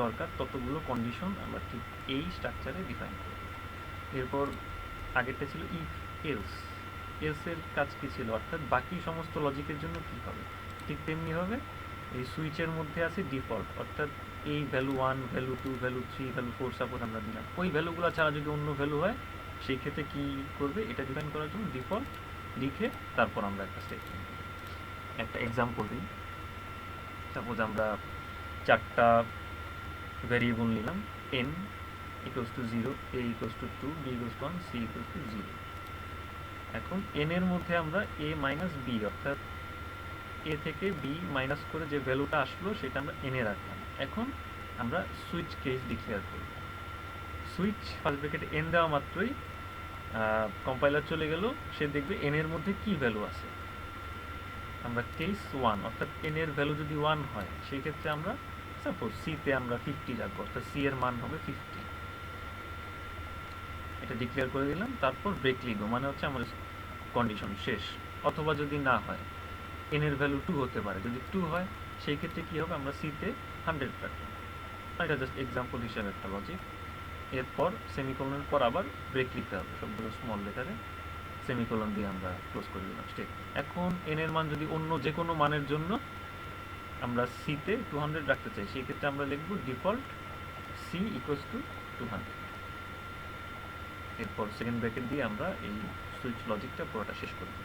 দরকার ততগুলো কন্ডিশন আমরা ঠিক এই স্ট্রাকচারে ডিফাইন করব। এরপর আগেরটা ছিল ইফ এলস। এলসের কাজ কী ছিল, অর্থাৎ বাকি সমস্ত লজিকের জন্য কী হবে, ঠিক তেমনি হবে এই সুইচের মধ্যে আছে ডিফল্ট, অর্থাৎ এই value 1, value 2, value 3, value 4 suppose আমরা দিলাম, ওই ভ্যালুগুলো ছাড়া যদি অন্য ভ্যালু হয় সেই ক্ষেত্রে কী করবে, এটা ডিফাইন করার জন্য ডিফল্ট লিখে তারপর আমরা একটা স্টেটমেন্ট দিই। একটা এক্সাম্পল দিই। সাপোজ আমরা 4টা ভ্যারিয়েবল নিলাম, n equals to 0, a equals to 2, b equals to 1, c equals to 0। এখন n এর মধ্যে আমরা a মাইনাস b, অর্থাৎ a থেকে b মাইনাস করে যে ভ্যালুটা আসলো সেটা আমরা n এ রাখলাম। এখন আমরা সুইচ কেস ডিক্লেয়ার করব। সুইচ ফার্স্ট ব্র্যাকেটে n দেওয়া মাত্রই কম্পাইলার চলে গেল, সে দেখবে n এর মধ্যে কি ভ্যালু আছে। আমরা কেস 1, অর্থাৎ n এর ভ্যালু যদি 1 হয় সেই ক্ষেত্রে আমরা সাপোজ c তে আমরা 50 রাখবো, অর্থাৎ c এর মান হবে 50। এটা ডিক্লেয়ার করে দিলাম, তারপর ব্রেক লিখবো, মানে হচ্ছে আমাদের কন্ডিশন শেষ। অথবা যদি না হয়, n এর ভ্যালু 2 হতে পারে, যদি 2 হয় সেই ক্ষেত্রে কী হবে, আমরা c তে 100 রাখবো। এটা জাস্ট এক্সাম্পল হিসাবে একটা লজিক। এরপর সেমিকোলনের পর আবার ব্রেক লিখতে হবে, সবগুলো স্মল লেটারে সেমিকোলন দিয়ে আমরা ক্লোজ করে দিলাম স্টেটমেন্ট। এখন n এর মান যদি অন্য যে কোনো মানের জন্য আমরা c তে 200 রাখতে চাই, সেই ক্ষেত্রে আমরা লিখব ডিফল্ট c ইকুয়ালস টু 200। এরপর সেকেন্ড ব্র্যাকেট দিয়ে আমরা এই সুইচ লজিকটা পুরোটা শেষ করব।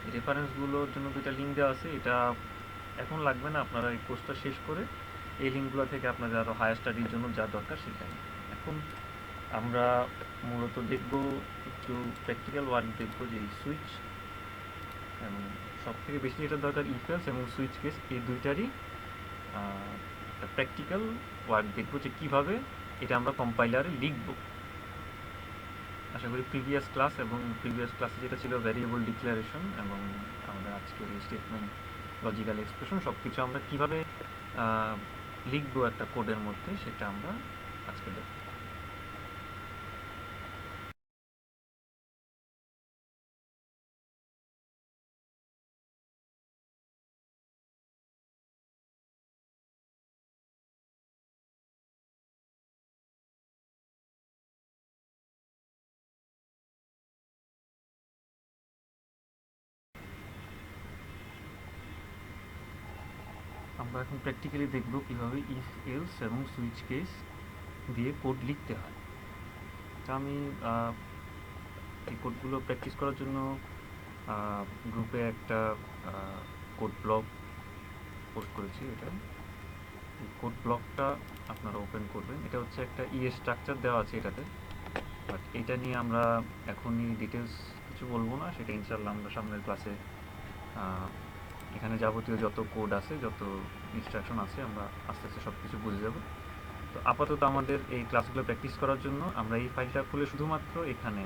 এই রেফারেন্সগুলোর জন্য দুইটা লিঙ্ক দেওয়া আছে, এটা এখন লাগবে না, আপনারা এই কোর্সটা শেষ করে এই লিঙ্কগুলো থেকে আপনাদের আরও হায়ার স্টাডির জন্য যা দরকার সেটা নিন। এখন আমরা মূলত দেখব একটু প্র্যাকটিক্যাল ওয়ার্ক দেখব, যে এই সুইচ এবং সব থেকে বেশি যেটা দরকার ইফেলস এবং সুইচ কেস, এই দুইটারই একটা প্র্যাকটিক্যাল ওয়ার্ক দেখব, যে কীভাবে এটা আমরা কম্পাইলারে লিখব। আশা করি প্রিভিয়াস ক্লাস এবং প্রিভিয়াস ক্লাসে যেটা ছিল ভ্যারিয়েবল ডিক্লারেশন এবং আমাদের আজকের এই স্টেটমেন্ট লজিক্যাল এক্সপ্রেশন, সব কিছু আমরা কীভাবে লিখবো একটা কোডের মধ্যে সেটা আমরা আজকে দেখব। আমরা এখন প্র্যাকটিক্যালি দেখব কীভাবে ইফ এলস এবং সুইচ কেস দিয়ে কোড লিখতে হয়। তা আমি এই কোডগুলো প্র্যাকটিস করার জন্য গ্রুপে একটা কোড ব্লগ পোস্ট করেছি। এটা এই কোড ব্লগটা আপনারা ওপেন করবেন। এটা হচ্ছে একটা স্ট্রাকচার দেওয়া আছে এটাতে, বাট এটা নিয়ে আমরা এখনই ডিটেলস কিছু বলবো না, সেটা ইনশাল্লাহ আমরা সামনের ক্লাসে এখানে যাবতীয় যত কোড আছে, যত ইনস্ট্রাকশন আছে, আমরা আস্তে আস্তে সব কিছু বুঝে যাব। তো আপাতত আমাদের এই ক্লাসগুলো প্র্যাকটিস করার জন্য আমরা এই ফাইলটা খুলে শুধুমাত্র এখানে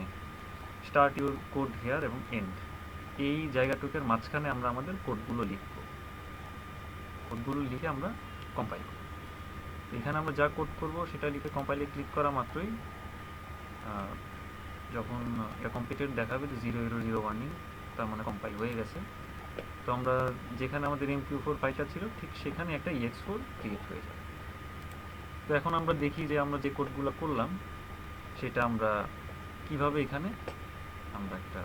স্টার্ট ইউর কোড হেয়ার এবং এন্ড, এই জায়গাটুকের মাঝখানে আমরা আমাদের কোডগুলো লিখব। কোডগুলো লিখে আমরা কম্পাইল করব। এখানে আমরা যা কোড করব সেটা লিখে কম্পাইলে ক্লিক করা মাত্রই যখন এটা কমপ্লিটেড দেখাবে যে 0 ওয়ার্নিং, তার মানে কম্পাইল হয়ে গেছে। তো আমরা যেখানে আমাদের MQ4 ফাইলটা ছিল ঠিক সেখানে একটা EX4 ক্রিয়েট হয়ে যাবে। তো এখন আমরা দেখি যে আমরা যে কোডগুলো করলাম সেটা আমরা কিভাবে এখানে আমরা একটা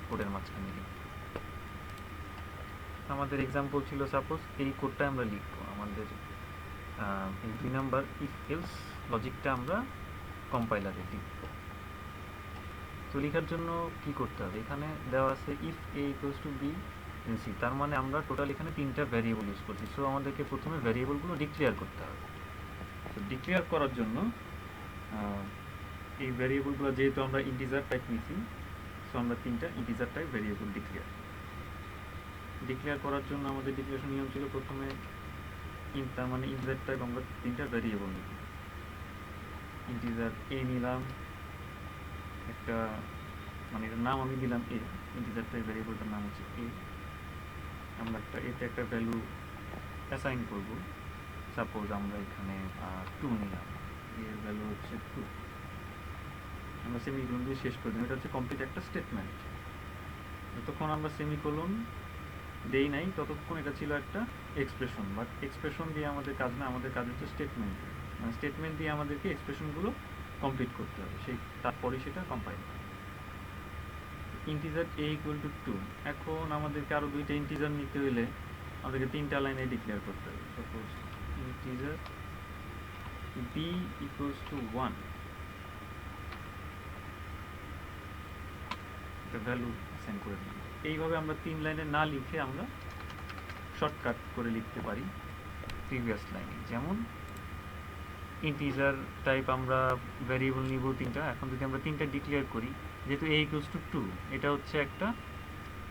কোডের মাঝখানে লিখব। আমাদের এক্সাম্পল ছিল সাপোজ এই কোডটা আমরা লিখব, আমাদের এই 2 নাম্বার ইফ এলস লজিকটা আমরা কম্পাইলারে লিখব। তো লেখার জন্য কি করতে হবে, এখানে দেওয়া আছে if a equals to b then c, তার মানে আমরা টোটাল এখানে 3টা ভ্যারিয়েবল ইউজ করছি। সো আমাদেরকে প্রথমে ভ্যারিয়েবলগুলো ডিক্লেয়ার করতে হবে। তো ডিক্লেয়ার করার জন্য এই ভ্যারিয়েবলগুলো যেহেতু আমরা ইন্টিজার টাইপ নিয়েছি, সো আমরা 3টা ইন্টিজার টাইপ ভ্যারিয়েবল ডিক্লেয়ার করার জন্য আমাদের ডিক্লেয়ারেশন নিয়ম ছিল প্রথমে তার মানে ইন্টিজার টাইপ আমরা 3টা ভ্যারিয়েবল নিব। ইন্টিজার a নিলাম একটা, মানে এর নাম আমি দিলাম a, ইন্টিজার টাইপ ভ্যারিয়েবলটার নাম হচ্ছে a। আমরা একটা এতে একটা ভ্যালু অ্যাসাইন করব। সাপোজ আমরা এখানে 2 নিলাম, এর ভ্যালু হচ্ছে 2। আমরা সেমিকোলন দিয়ে শেষ করে দিলাম, এটা হচ্ছে কমপ্লিট একটা স্টেটমেন্ট। যতক্ষণ আমরা সেমিকোলন দেই নাই ততক্ষণ এটা ছিল একটা এক্সপ্রেশন, বাট এক্সপ্রেশন দিয়ে আমাদের কাজ না, আমাদের কাজ হচ্ছে স্টেটমেন্ট, মানে স্টেটমেন্ট দিয়ে আমাদেরকে এক্সপ্রেশনগুলো কমপ্লিট করতে হবে, সেই তারপরেই সেটা কম্পাইল হয়। ইন্টিজার a ইকুয়াল টু 2, এখন আমাদেরকে আরও দুইটা ইন্টিজার নিতে হলে আমাদেরকে তিনটা লাইনে ডিক্লেয়ার করতে হবে। Suppose integer b equals to 1, এটা ভ্যালু অ্যাসাইন করে দিলাম। এইভাবে আমরা 3 লাইনে না লিখে আমরা শর্টকাট করে লিখতে পারি প্রিভিয়াস লাইনে। যেমন ইন্টিজার টাইপ আমরা ভ্যারিয়েবল নিব তিনটা, এখন যদি আমরা তিনটা ডিক্লেয়ার করি, যেহেতু a ইকুয়ালস টু 2, এটা হচ্ছে একটা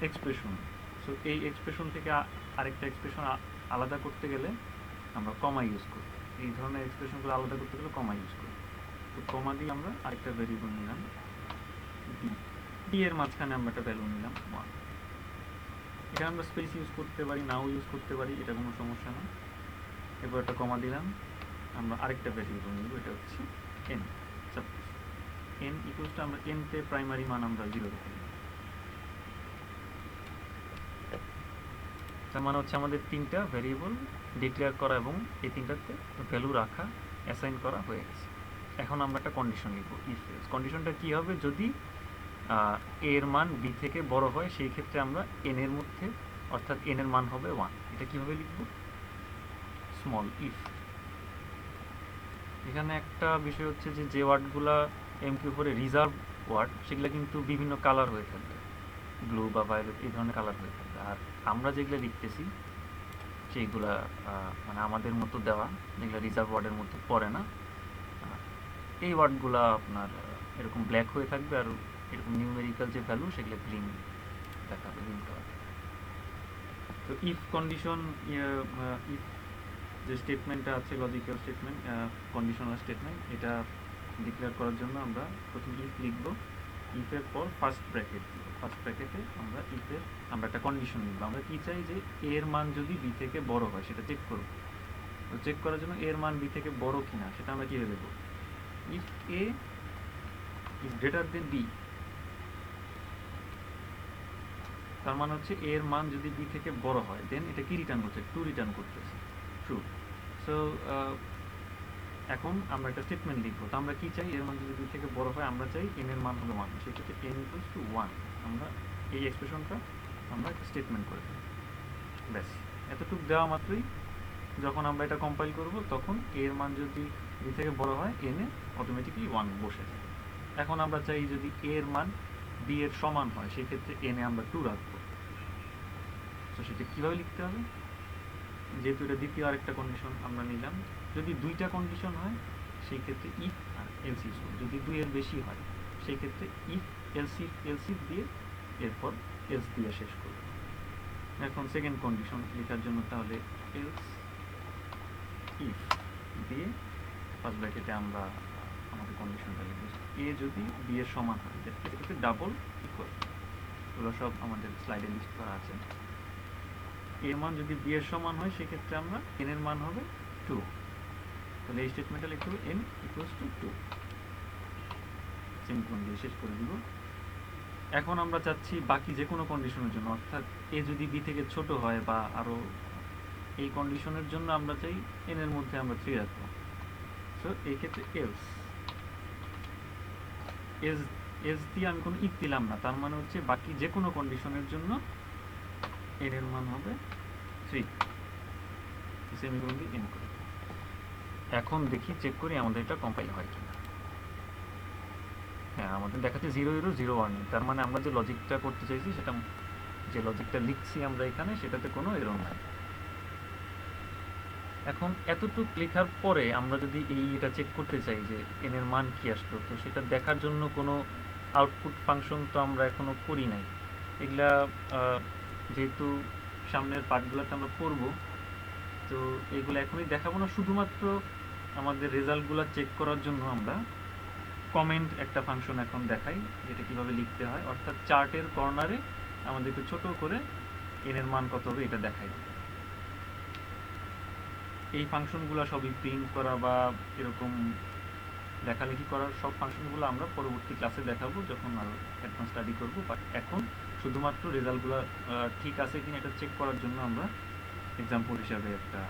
এক্সপ্রেশন, সো এই এক্সপ্রেশন থেকে আরেকটা এক্সপ্রেশন আলাদা করতে গেলে আমরা কমা ইউজ করি, এই ধরনের এক্সপ্রেশনগুলো আলাদা করতে গেলে কমা ইউজ করি। তো কমা দিয়ে আমরা আরেকটা ভ্যারিয়েবল নিলাম b এর মাঝখানে আমরা একটা ভ্যালু নিলাম 1। এখানে আমরা স্পেস ইউজ করতে পারি, নাও ইউজ করতে পারি, এটা কোনো সমস্যা না। এরপর একটা কমা দিলাম, আমরা আরেকটা ভ্যারিয়েবল নিব, এটা হচ্ছে n। Suppose n equals to, আমরা n তে প্রাইমারি মান আমরা 0 রেখে দিই। তার মানে হচ্ছে আমাদের তিনটা ভ্যারিয়েবল ডিক্লেয়ার করা এবং এই তিনটাতে ভ্যালু রাখা, অ্যাসাইন করা হয়ে গেছে। এখন আমরা একটা কন্ডিশন লিখব, ইফ এলস। কন্ডিশনটা কী হবে, যদি এর মান b থেকে বড় হয় সেই ক্ষেত্রে আমরা n এর মধ্যে, অর্থাৎ n এর মান হবে 1। এটা কীভাবে লিখব, স্মল ইফ। এখানে একটা বিষয় হচ্ছে যে ওয়ার্ডগুলা MQ4 রিজার্ভ ওয়ার্ড, সেগুলো কিন্তু বিভিন্ন কালার হয়ে থাকবে, ব্লু বা ভায়োলেট এই ধরনের কালার হয়ে থাকবে। আর আমরা যেগুলো লিখতেছি সেইগুলা মানে আমাদের মতো দেওয়া, যেগুলো রিজার্ভ ওয়ার্ডের মধ্যে পড়ে না, এই ওয়ার্ডগুলা আপনার এরকম ব্ল্যাক হয়ে থাকবে, আর এরকম নিউমেরিক্যাল যে ভ্যালু সেগুলো গ্রিন দেখাবে, গ্রিন কালার। তো ইফ কন্ডিশন, ইফ যে স্টেটমেন্টটা আছে, লজিক্যাল স্টেটমেন্ট, কন্ডিশনাল স্টেটমেন্ট, এটা ডিক্লেয়ার করার জন্য আমরা প্রথম ইফ লিখব, ইফের পর ফার্স্ট ব্র্যাকেট দিব, ফার্স্ট ব্র্যাকেটে আমরা ইফের আমরা একটা কন্ডিশন লিখব। আমরা কি চাই, যে এর মান যদি b থেকে বড় হয় সেটা চেক করব। তো চেক করার জন্য এর মান b থেকে বড় কিনা সেটা আমরা কীভাবে লিখব, if a is greater than b, তার মানে হচ্ছে এর মান যদি b থেকে বড় হয়, দেন এটা কি রিটার্ন করছে, ট্রু রিটার্ন করতেছে, ট্রু। সো এখন আমরা একটা স্টেটমেন্ট লিখবো। তো আমরা কি চাই, এর মান যদি b থেকে বড় হয়, আমরা চাই n এর মান হবে 1, সেক্ষেত্রে n ইকুয়ালস টু 1। আমরা এই এক্সপ্রেশনটা আমরা একটা স্টেটমেন্ট করে দিই, ব্যাস। এতটুকু দেওয়া মাত্রই যখন আমরা এটা কম্পাইল করব, তখন এর মান যদি b থেকে বড় হয়, n এ অটোমেটিকলি 1 বসে যায়। এখন আমরা চাই যদি এর মান b এর সমান হয়, সেক্ষেত্রে n এ আমরা 2 রাখবো। তো সেটা কীভাবে লিখতে হবে, যেহেতু এটা দ্বিতীয় আরেকটা কন্ডিশন আমরা নিলাম, যদি দুইটা কন্ডিশন হয় সেই ক্ষেত্রে ইফ আর এলস ইউজ করব। যদি 2 এর বেশি হয় সেই ক্ষেত্রে ইফ এলস ইফ দিয়ে এরপর এলস দিয়ে শেষ করব। এখন সেকেন্ড কন্ডিশন লেখার জন্য তাহলে এলস ইফ দিয়ে ফার্স্ট ব্র্যাকেটে আমরা আমাদের কন্ডিশনটা লিখব, এ যদি বি এর সমান হয়, এটাকে ডাবল ইকুয়াল, এগুলো সব আমাদের স্লাইডে লিস্ট করা আছে। এর মান যদি b এর সমান হয়, সেক্ষেত্রে আমরা n এর মান হবে 2। তাহলে এই স্টেটমেন্টটা লিখতে হবে n ইকুয়ালস টু 2, সেমিকোলন দিয়ে শেষ করে দিব। এখন আমরা চাচ্ছি বাকি যে কোনো কন্ডিশনের জন্য, অর্থাৎ a যদি b থেকে ছোট হয় বা আরও, এই কন্ডিশনের জন্য আমরা চাই n এর মধ্যে আমরা 3 রাখবো। সো এই ক্ষেত্রে এলস দিয়ে আমি কোনো ইফ দিলাম না, তার মানে হচ্ছে বাকি যে কোনো কন্ডিশনের জন্য n এর মান হবে 3, সেমিকোলন দিয়ে n করে। এখন দেখি, চেক করি আমাদের এটা কম্পাইল হয় কিনা। হ্যাঁ, আমাদের দেখাচ্ছে 0 0 0 1, তার মানে আমরা যে লজিকটা করতে চাইছি, সেটা যে লজিকটা লিখছি আমরা এখানে, সেটাতে কোনো এরর নাই। এখন এতটুকু লেখার পরে আমরা যদি এটা চেক করতে চাই যে n এর মান কি আসলো, তো সেটা দেখার জন্য কোনো আউটপুট ফাংশন তো আমরা এখনো করি নাই। এগুলা যেহেতু সামনের পার্টগুলোতে আমরা করব, তো এগুলো এখনই দেখাবো না, শুধুমাত্র আমাদের রেজাল্টগুলো চেক করার জন্য আমরা কমেন্ট একটা ফাংশন এখন দেখাই, যেটা কিভাবে লিখতে হয়। অর্থাৎ চার্টের কর্নারে আমাদেরকে ছোট করে n এর মান কত হবে এটা দেখাই। এই ফাংশনগুলো সবই প্রিন্ট করা বা এরকম লেখালেখি করার সব ফাংশনগুলো আমরা পরবর্তী ক্লাসে দেখাবো যখন আরও অ্যাডভান্স স্টাডি করবো। বাট এখন শুধুমাত্র রেজাল্টগুলো ঠিক আছে কিনা এটা চেক করার জন্য আমরা এক্সাম্পল হিসাবে একটা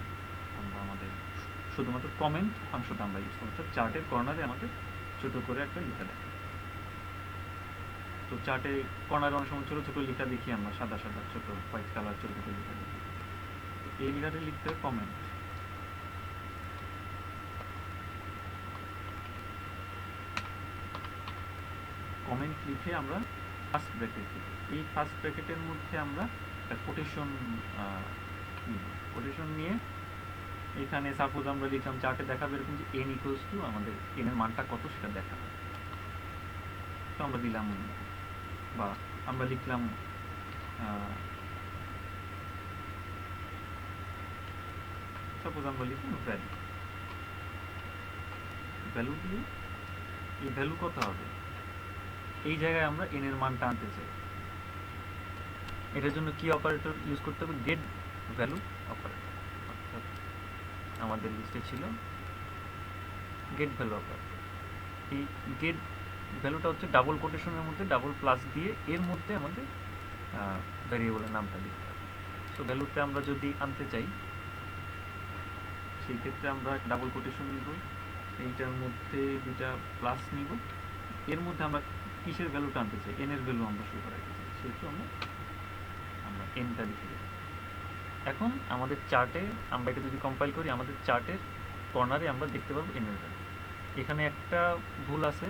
আমরা আমাদের শুধুমাত্র কমেন্ট ফাংশনটা আমরা ইউজ করবো। চার্টের কর্নারে আমাদের ছোটো করে একটা লেখা দেখা, তো চার্টে কর্নারে অনেক সময় ছোটো ছোটো লেখা দেখি আমরা, সাদা সাদা ছোটো হোয়াইট কালার ছোটো ছোটো লেখা দেখি, এই লেখাটা লিখতে হবে কমেন্ট। কমেন্ট লিখে আমরা ফার্স্ট ব্র্যাকেট লিখি, এই ফার্স্ট ব্র্যাকেটের মধ্যে আমরা একটা কোটেশন নিয়ে এখানে সাপোজ আমরা লিখলাম চার্টে দেখাবে এরকম যে n ইকুয়ালস টু আমাদের n এর মানটা কত সেটা দেখাবে, তো আমরা দিলাম, বা আমরা লিখলাম সাপোজ আমরা লিখলাম ভ্যালু দিয়ে এই ভ্যালু কত হবে, এই জায়গায় আমরা n এর মানটা আনতে চাই। এটার জন্য কি অপারেটর ইউজ করতে হবে, গেট ভ্যালু অপারেটর। অর্থাৎ আমাদের লিস্টে ছিল গেট ভ্যালু অপারেটর। এই গেট ভ্যালুটা হচ্ছে ডাবল কোটেশনের মধ্যে ডাবল প্লাস দিয়ে এর মধ্যে আমাদের ভ্যারিয়েবলের নামটা লিখতে হবে। সো ভ্যালুতে আমরা যদি আনতে চাই সেই ক্ষেত্রে আমরা ডাবল কোটেশন নিব, এইটার মধ্যে দুটা প্লাস নিব, এর মধ্যে আমরা কিসের ভ্যালুটা আনতে চাই, এন এর ভ্যালু আমরা শুরু করাইতে চাই, সেহেতু আমরা এনটা লিখে দেব। এখন আমাদের চার্টে আমরা এটা যদি কম্পাইল করি আমাদের চার্টের কর্নারে আমরা দেখতে পাবো এন এর ভ্যালু। এখানে একটা ভুল আছে,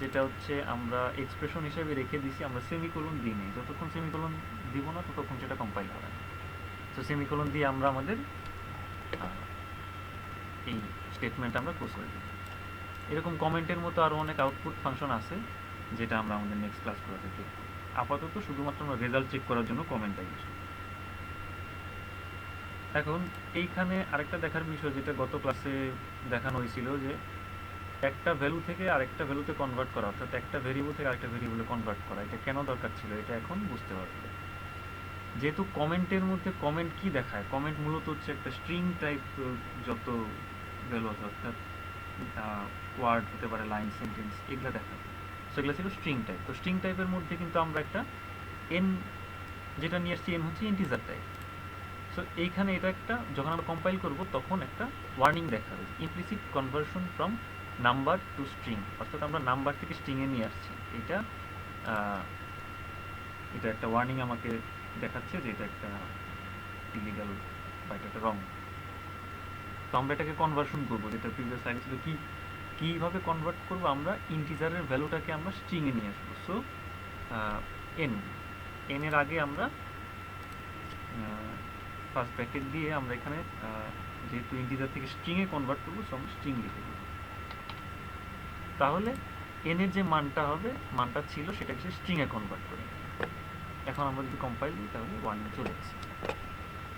যেটা হচ্ছে আমরা এক্সপ্রেশন হিসেবে রেখে দিছি, আমরা সেমিকোলন দিই নেই, যতক্ষণ সেমিকোলন দিব না ততক্ষণ সেটা কম্পাইল হবে না। তো সেমিকোলন দিয়ে আমরা আমাদের এই স্টেটমেন্ট আমরা ক্লোজ করে দিই। এরকম কমেন্টের মতো আরও অনেক আউটপুট ফাংশন আছে যেটা আমরা আমাদের নেক্সট ক্লাসগুলোতে দেখব। আপাতত শুধুমাত্র আমরা রেজাল্ট চেক করার জন্য কমেন্টটা ইউজ করি। এখন এইখানে আরেকটা দেখার বিষয় যেটা গত ক্লাসে দেখানো হয়েছিল, যে একটা ভ্যালু থেকে আরেকটা ভ্যালুতে কনভার্ট করা, অর্থাৎ একটা ভেরিয়েবল থেকে আরেকটা ভেরিয়েবলে কনভার্ট করা, এটা কেন দরকার ছিল এটা এখন বুঝতে পারবে। যেহেতু কমেন্টের মধ্যে কমেন্ট কি দেখায়, কমেন্ট মূলত হচ্ছে একটা স্ট্রিং টাইপ যত ভ্যালু আছে, অর্থাৎ ওয়ার্ড হতে পারে, লাইন, সেন্টেন্স, এগুলো দেখায়। সো এগুলো ছিল স্ট্রিং টাইপ। তো স্ট্রিং টাইপের মধ্যে কিন্তু আমরা একটা এন যেটা নিয়ে আসছি, এন হচ্ছে ইন্টিজার টাইপ। সো এইখানে এটা একটা যখন আমরা কম্পাইল করব তখন একটা ওয়ার্নিং দেখাবে, implicit conversion from number two string, অর্থাৎ আমরা নাম্বার থেকে স্ট্রিংয়ে নিয়ে আসছি। এটা একটা ওয়ার্নিং আমাকে দেখাচ্ছে যে এটা একটা ইলিগাল বা এটা একটা রং। তো আমরা এটাকে কনভার্সন করবো, যেটা প্রিভিয়াস স্লাইডে ছিল কীভাবে কনভার্ট করবো, আমরা ইন্টিজারের ভ্যালুটাকে আমরা স্ট্রিংয়ে নিয়ে আসবো। সো এন এর আগে আমরা ফার্স্ট ব্র্যাকেট দিয়ে আমরা এখানে যেহেতু ইন্টিজার থেকে স্ট্রিংয়ে কনভার্ট করবো, সো আমরা স্ট্রিং লিখে দেবো। তাহলে এন এর যে মানটা হবে, মানটা ছিল সেটাকে সে স্ট্রিংয়ে কনভার্ট করে। এখন আমরা যদি কম্পাইল দিই তাহলে ওয়ার্নিং চলে গেছে।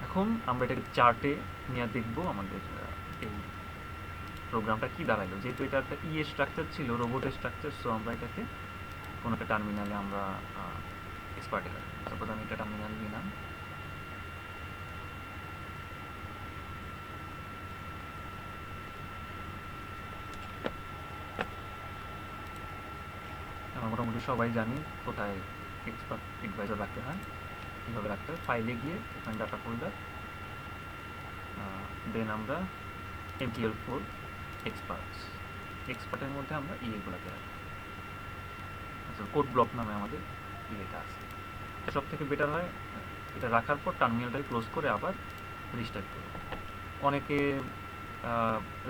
এখন আমরা এটাকে চার্টে নিয়ে দেখবো আমাদের এই প্রোগ্রামটা কি দাঁড়াইলো। যেহেতু এটা একটা ইয়ে স্ট্রাকচার ছিল, রোবটের স্ট্রাকচার, সো আমরা এটাকে কোনো একটা টার্মিনালে আমরা এক্সপার্টে রাখবো। সাপোজ আমি এটা টার্মিনাল নিলাম, আমরা মোটামুটি সবাই জানি কোথায় এক্সপার্ট অ্যাডভাইজার রাখতে হয়, কীভাবে রাখতে হয়। ফাইলে গিয়ে এখানে ডাটা ফোল্ডার, দেন আমরা MTL4 এক্সপার্টের মধ্যে আমরা ইয়েগুলোকে রাখি, আচ্ছা কোড ব্লক নামে আমাদের ইয়েটা আছে। সব থেকে বেটার হয় এটা রাখার পর টার্মিনালটাকে ক্লোজ করে আবার রিস্টার্ট করব। অনেকে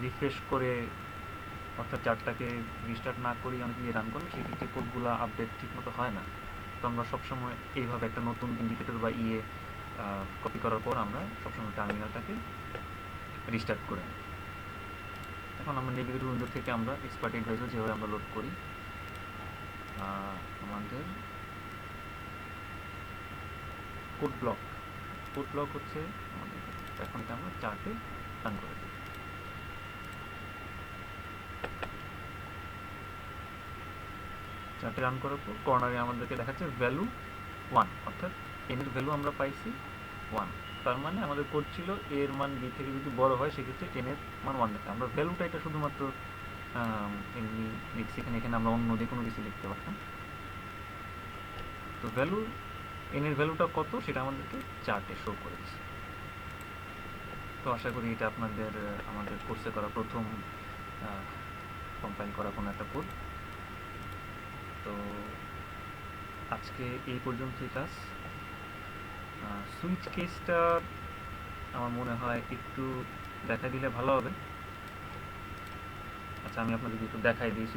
রিফ্রেশ করে অর্থাৎ চার্টটাকে রিস্টার্ট না করেই অনেকে রান করে, সেক্ষেত্রে কোডগুলো আপডেট ঠিকমতো হয় না। তো আমরা সবসময় এইভাবে একটা নতুন ইন্ডিকেটর বা কপি করার পর আমরা সবসময় টার্মিনালটাকে রিস্টার্ট করে নিই। এখন আমরা নেভিগেটর উইন্ডো থেকে আমরা এক্সপার্ট অ্যাডভাইজার যেভাবে আমরা লোড করি, আমাদের কোড ব্লক হচ্ছে আমাদের, এখন এটা আমরা চার্টে রান করে দিই। চার্টে রান করার পর কর্নারে আমাদেরকে দেখাচ্ছে ভ্যালু 1, অর্থাৎ এন এর ভ্যালু আমরা পাইছি 1। তার মানে আমাদের কোড ছিল এর মান বি থেকে যদি বড় হয় সেক্ষেত্রে এন এর মান 1 দেখে। আমরা ভ্যালুটা এটা শুধুমাত্র এমনি লিখছি এখানে আমরা অন্য যে কোনো কিছু লিখতে পারতাম। তো ভ্যালু এন এর ভ্যালুটা কত সেটা আমাদেরকে চার্টে শো করেছে। তো আশা করি এটা আপনাদের আমাদের কোর্সে করা প্রথম কম্পাইল করা কোনো একটা কোড। তো আজকে এই পর্যন্তই ক্লাস। সুইচ কেসটা আমার মনে হয় একটু দেখা দিলে ভালো হবে। আচ্ছা, আমি আপনাদের একটু দেখাই দিই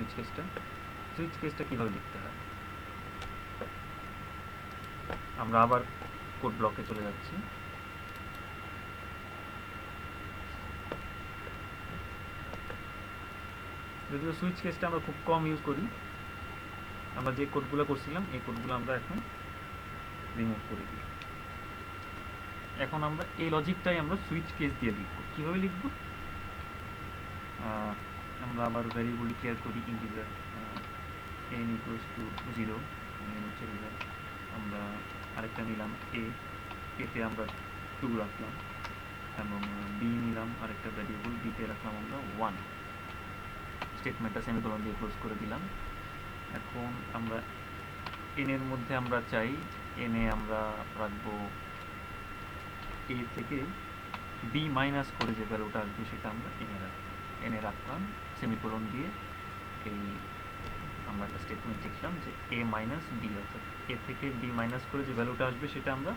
সুইচ কেসটা কীভাবে লিখতে হয়। আমরা আবার কোড ব্লকে চলে যাচ্ছি। যদিও সুইচ কেসটা আমরা খুব কম ইউজ করি, আমরা যে কোডগুলো করছিলাম এই কোডগুলো আমরা এখন রিমুভ করে দিই। এখন আমরা এই লজিকটাই আমরা সুইচ কেস দিয়ে লিখব। কীভাবে লিখব? আমরা আবার ভ্যারিয়েবল ডিক্লেয়ার করি integer n equals to 0, n হচ্ছে রেজাল্ট। আমরা আরেকটা নিলাম এতে আমরা 2 রাখলাম, এবং বি নিলাম আরেকটা ভ্যারিয়েবল, বিতে রাখলাম আমরা 1। স্টেটমেন্টটা সেমিকোলন দিয়ে ক্লোজ করে দিলাম। এখন আমরা n এর মধ্যে আমরা চাই n এ আমরা রাখবো a থেকে b মাইনাস করে যে ভ্যালুটা আসবে সেটা আমরা n এ রাখলাম সেমিকোলন দিয়ে। এই আমরা একটা স্টেটমেন্ট লিখলাম যে a মাইনাস b, অর্থাৎ a থেকে b মাইনাস করে যে ভ্যালুটা আসবে সেটা আমরা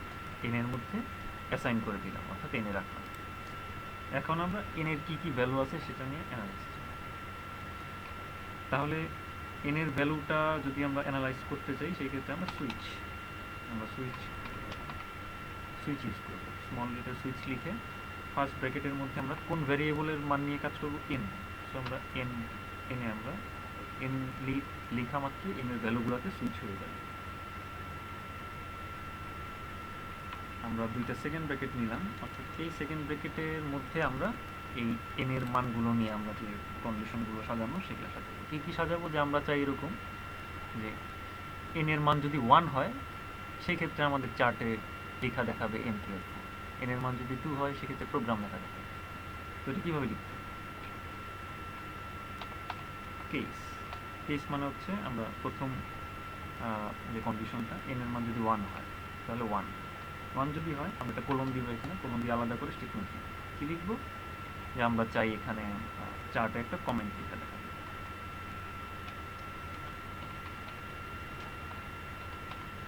n এর মধ্যে অ্যাসাইন করে দিলাম, অর্থাৎ n এ রাখলাম। এখন আমরা n এর কী ভ্যালু আছে সেটা নিয়ে অ্যানালাইজ। তাহলে n এর ভ্যালুটা যদি আমরা অ্যানালাইজ করতে চাই সেই ক্ষেত্রে আমরা সুইচ ইউজ করব। স্মল লেটার সুইচ লিখে ফার্স্ট ব্র্যাকেটের মধ্যে আমরা কোন ভ্যারিয়েবলের মান নিয়ে কাজ করব? n। সো আমরা n লেখা মাত্রই n এর ভ্যালুগুলোতে সুইচ হয়ে যাবে। আমরা দুইটা সেকেন্ড ব্র্যাকেট নিলাম, অর্থাৎ এই সেকেন্ড ব্র্যাকেটের মধ্যে আমরা এই n এর মানগুলো নিয়ে আমরা যে কন্ডিশনগুলো সাজানো সেগুলো সাজাবো। কী সাজাবো? যে আমরা চাই এরকম যে n এর মান যদি 1 হয় সেই ক্ষেত্রে আমাদের চার্টে লেখা দেখাবে n+4। n এর মান যদি 2 হয় সেক্ষেত্রে প্রোগ্রাম লেখা দেখাবে। তো এটা কীভাবে লিখতে? কেস মানে হচ্ছে আমরা প্রথম যে কন্ডিশনটা n এর মান যদি 1 হয় তাহলে 1 যদি হয় আমরা একটা কলম দিব, এখানে কলম দিয়ে আলাদা করে স্টেটমেন্ট লিখব। কী লিখব? যে আমরা চাই এখানে চার্টে একটা কমেন্ট লেখা দেখাবে।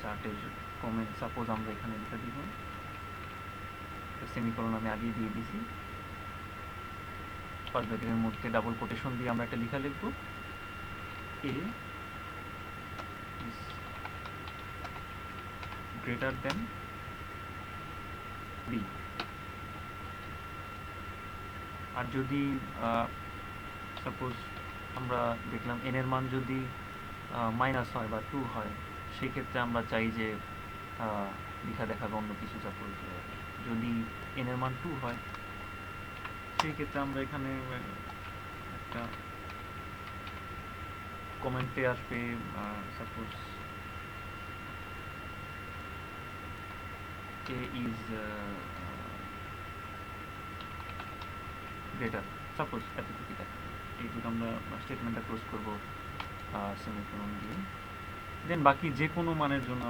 চার্টের কমেন্ট সাপোজ আমরা এখানে লিখে দিব, সেমিকোলন আমি আগেই দিয়ে দিয়েছি। ফার্স্ট ব্র্যাকেটের মধ্যে ডাবল কোটেশন দিয়ে আমরা একটা লেখা লিখব, a is greater than b। আর যদি সাপোজ আমরা দেখলাম n এর মান যদি মাইনাস হয় বা 2 হয় সেই ক্ষেত্রে আমরা চাই যে লেখা দেখাবে অন্য কিছু। সাপোজ যদি n এর মান 2 হয় সেই ক্ষেত্রে আমরা এখানে একটা কমেন্টে আসবে suppose a is greater, suppose এতটুকু দেখাবে। এইটুকু আমরা স্টেটমেন্টটা ক্লোজ করবো সেমিকোলন দিয়ে। দেন বাকি যে কোনো মানের জন্য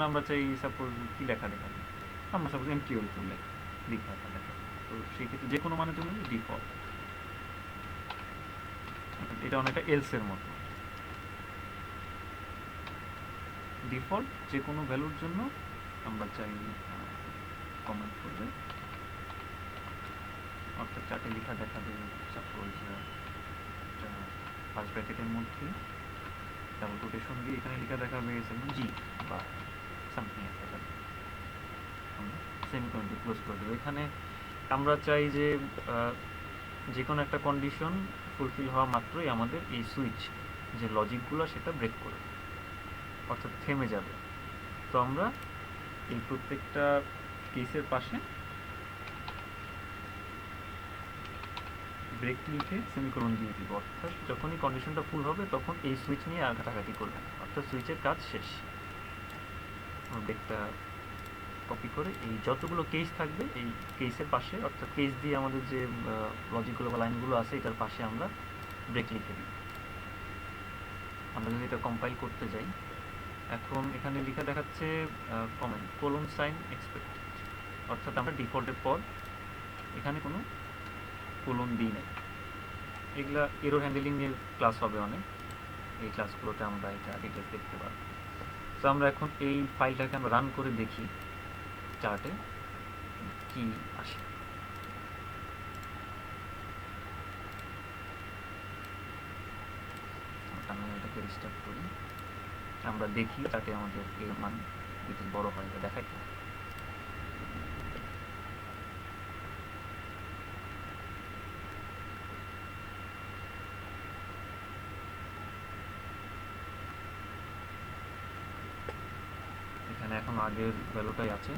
আমরা চাই সাপোজ কী লেখা দেখাবে, আমরা সাপোজ m12 লেখা দেখাবে। তো সেই ক্ষেত্রে যে কোনো মানের জন্য ডিফল্ট, এটা অনেকটা এলসের মতো। ডিফল্ট যে কোনো ভ্যালুর জন্য আমরা চাই কমেন্ট করবে, অর্থাৎ চার্টে লেখা দেখাবে। সাপোজ ফার্স্ট ব্র্যাকেটের মধ্যে ডাবল কোটেশন দিয়ে এখানে লেখা দেখাবে জি বা সামথিং একটা, আমরা সেমিকোলন দিয়ে ক্লোজ করে দেবো। এখানে আমরা চাই যে কোনো একটা কন্ডিশন ফুলফিল হওয়া মাত্রই আমাদের এই সুইচ যে লজিকগুলো সেটা ব্রেক করবে, অর্থাৎ থেমে যাবে। তো আমরা এই প্রত্যেকটা কেসের পাশে ব্রেক লিখে সেমিকোলন দিয়ে দিব, অর্থাৎ যখনই কন্ডিশনটা ফুল হবে তখন এই সুইচ নিয়ে আর ঘাটাঘাটি করবে না, অর্থাৎ সুইচের কাজ শেষ। ব্রেকটা কপি করে এই যতগুলো কেস থাকবে এই কেসের পাশে, অর্থাৎ কেস দিয়ে আমাদের যে লজিকগুলো বা লাইনগুলো আছে এটার পাশে আমরা ব্রেক লিখে দিই। আমরা যদি এটা কম্পাইল করতে যাই, এখন এখানে লেখা দেখাচ্ছে কমেন্ট কোলন সাইন এক্সপেক্টেড, অর্থাৎ আমরা ডিফল্টের পর এখানে কোনো কোলন দিই নাই। এগুলা এরর হ্যান্ডেলিংয়ের ক্লাস হবে অনেক, এই ক্লাসগুলোতে আমরা এটা ডিটেলস দেখতে পারবো। তো আমরা এখন এই ফাইলটাকে আমরা রান করে দেখি চার্টে কি আসে। আমি এটাকে রিস্টার্ট করি, আমরা দেখি চার্টে আমাদের এর মান যদি বড় হয় বা দেখাই। এখানে এখন আগের ভ্যালুটাই আছে।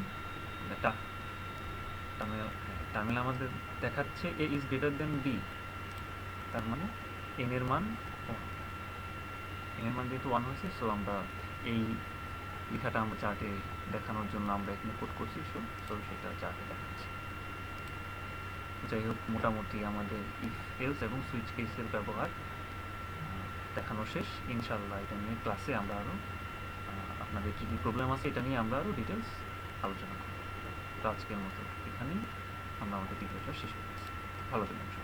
টার্মিনাল আমাদের দেখাচ্ছে এ ইজ গ্রেটার দেন বি, তার মানে এন এর মান যেহেতু 1 হয়েছে, সো আমরা এই লেখাটা আমরা চার্টে দেখানোর জন্য আমরা এখানে কোড করছি, সো সেটা চার্টে দেখাচ্ছে। যাই হোক, মোটামুটি আমাদের ইফ এলস এবং সুইচ কেসের ব্যবহার দেখানো শেষ। ইনশাল্লাহ এটা নিয়ে ক্লাসে আমরা আরও আপনাদের কী কী প্রবলেম আছে এটা নিয়ে আমরা আরও ডিটেলস আলোচনা করব। তো আজকের মতো এখানেই আমরা আমাদের ভিডিওটা শেষ করছি। ভালো থাকবেন।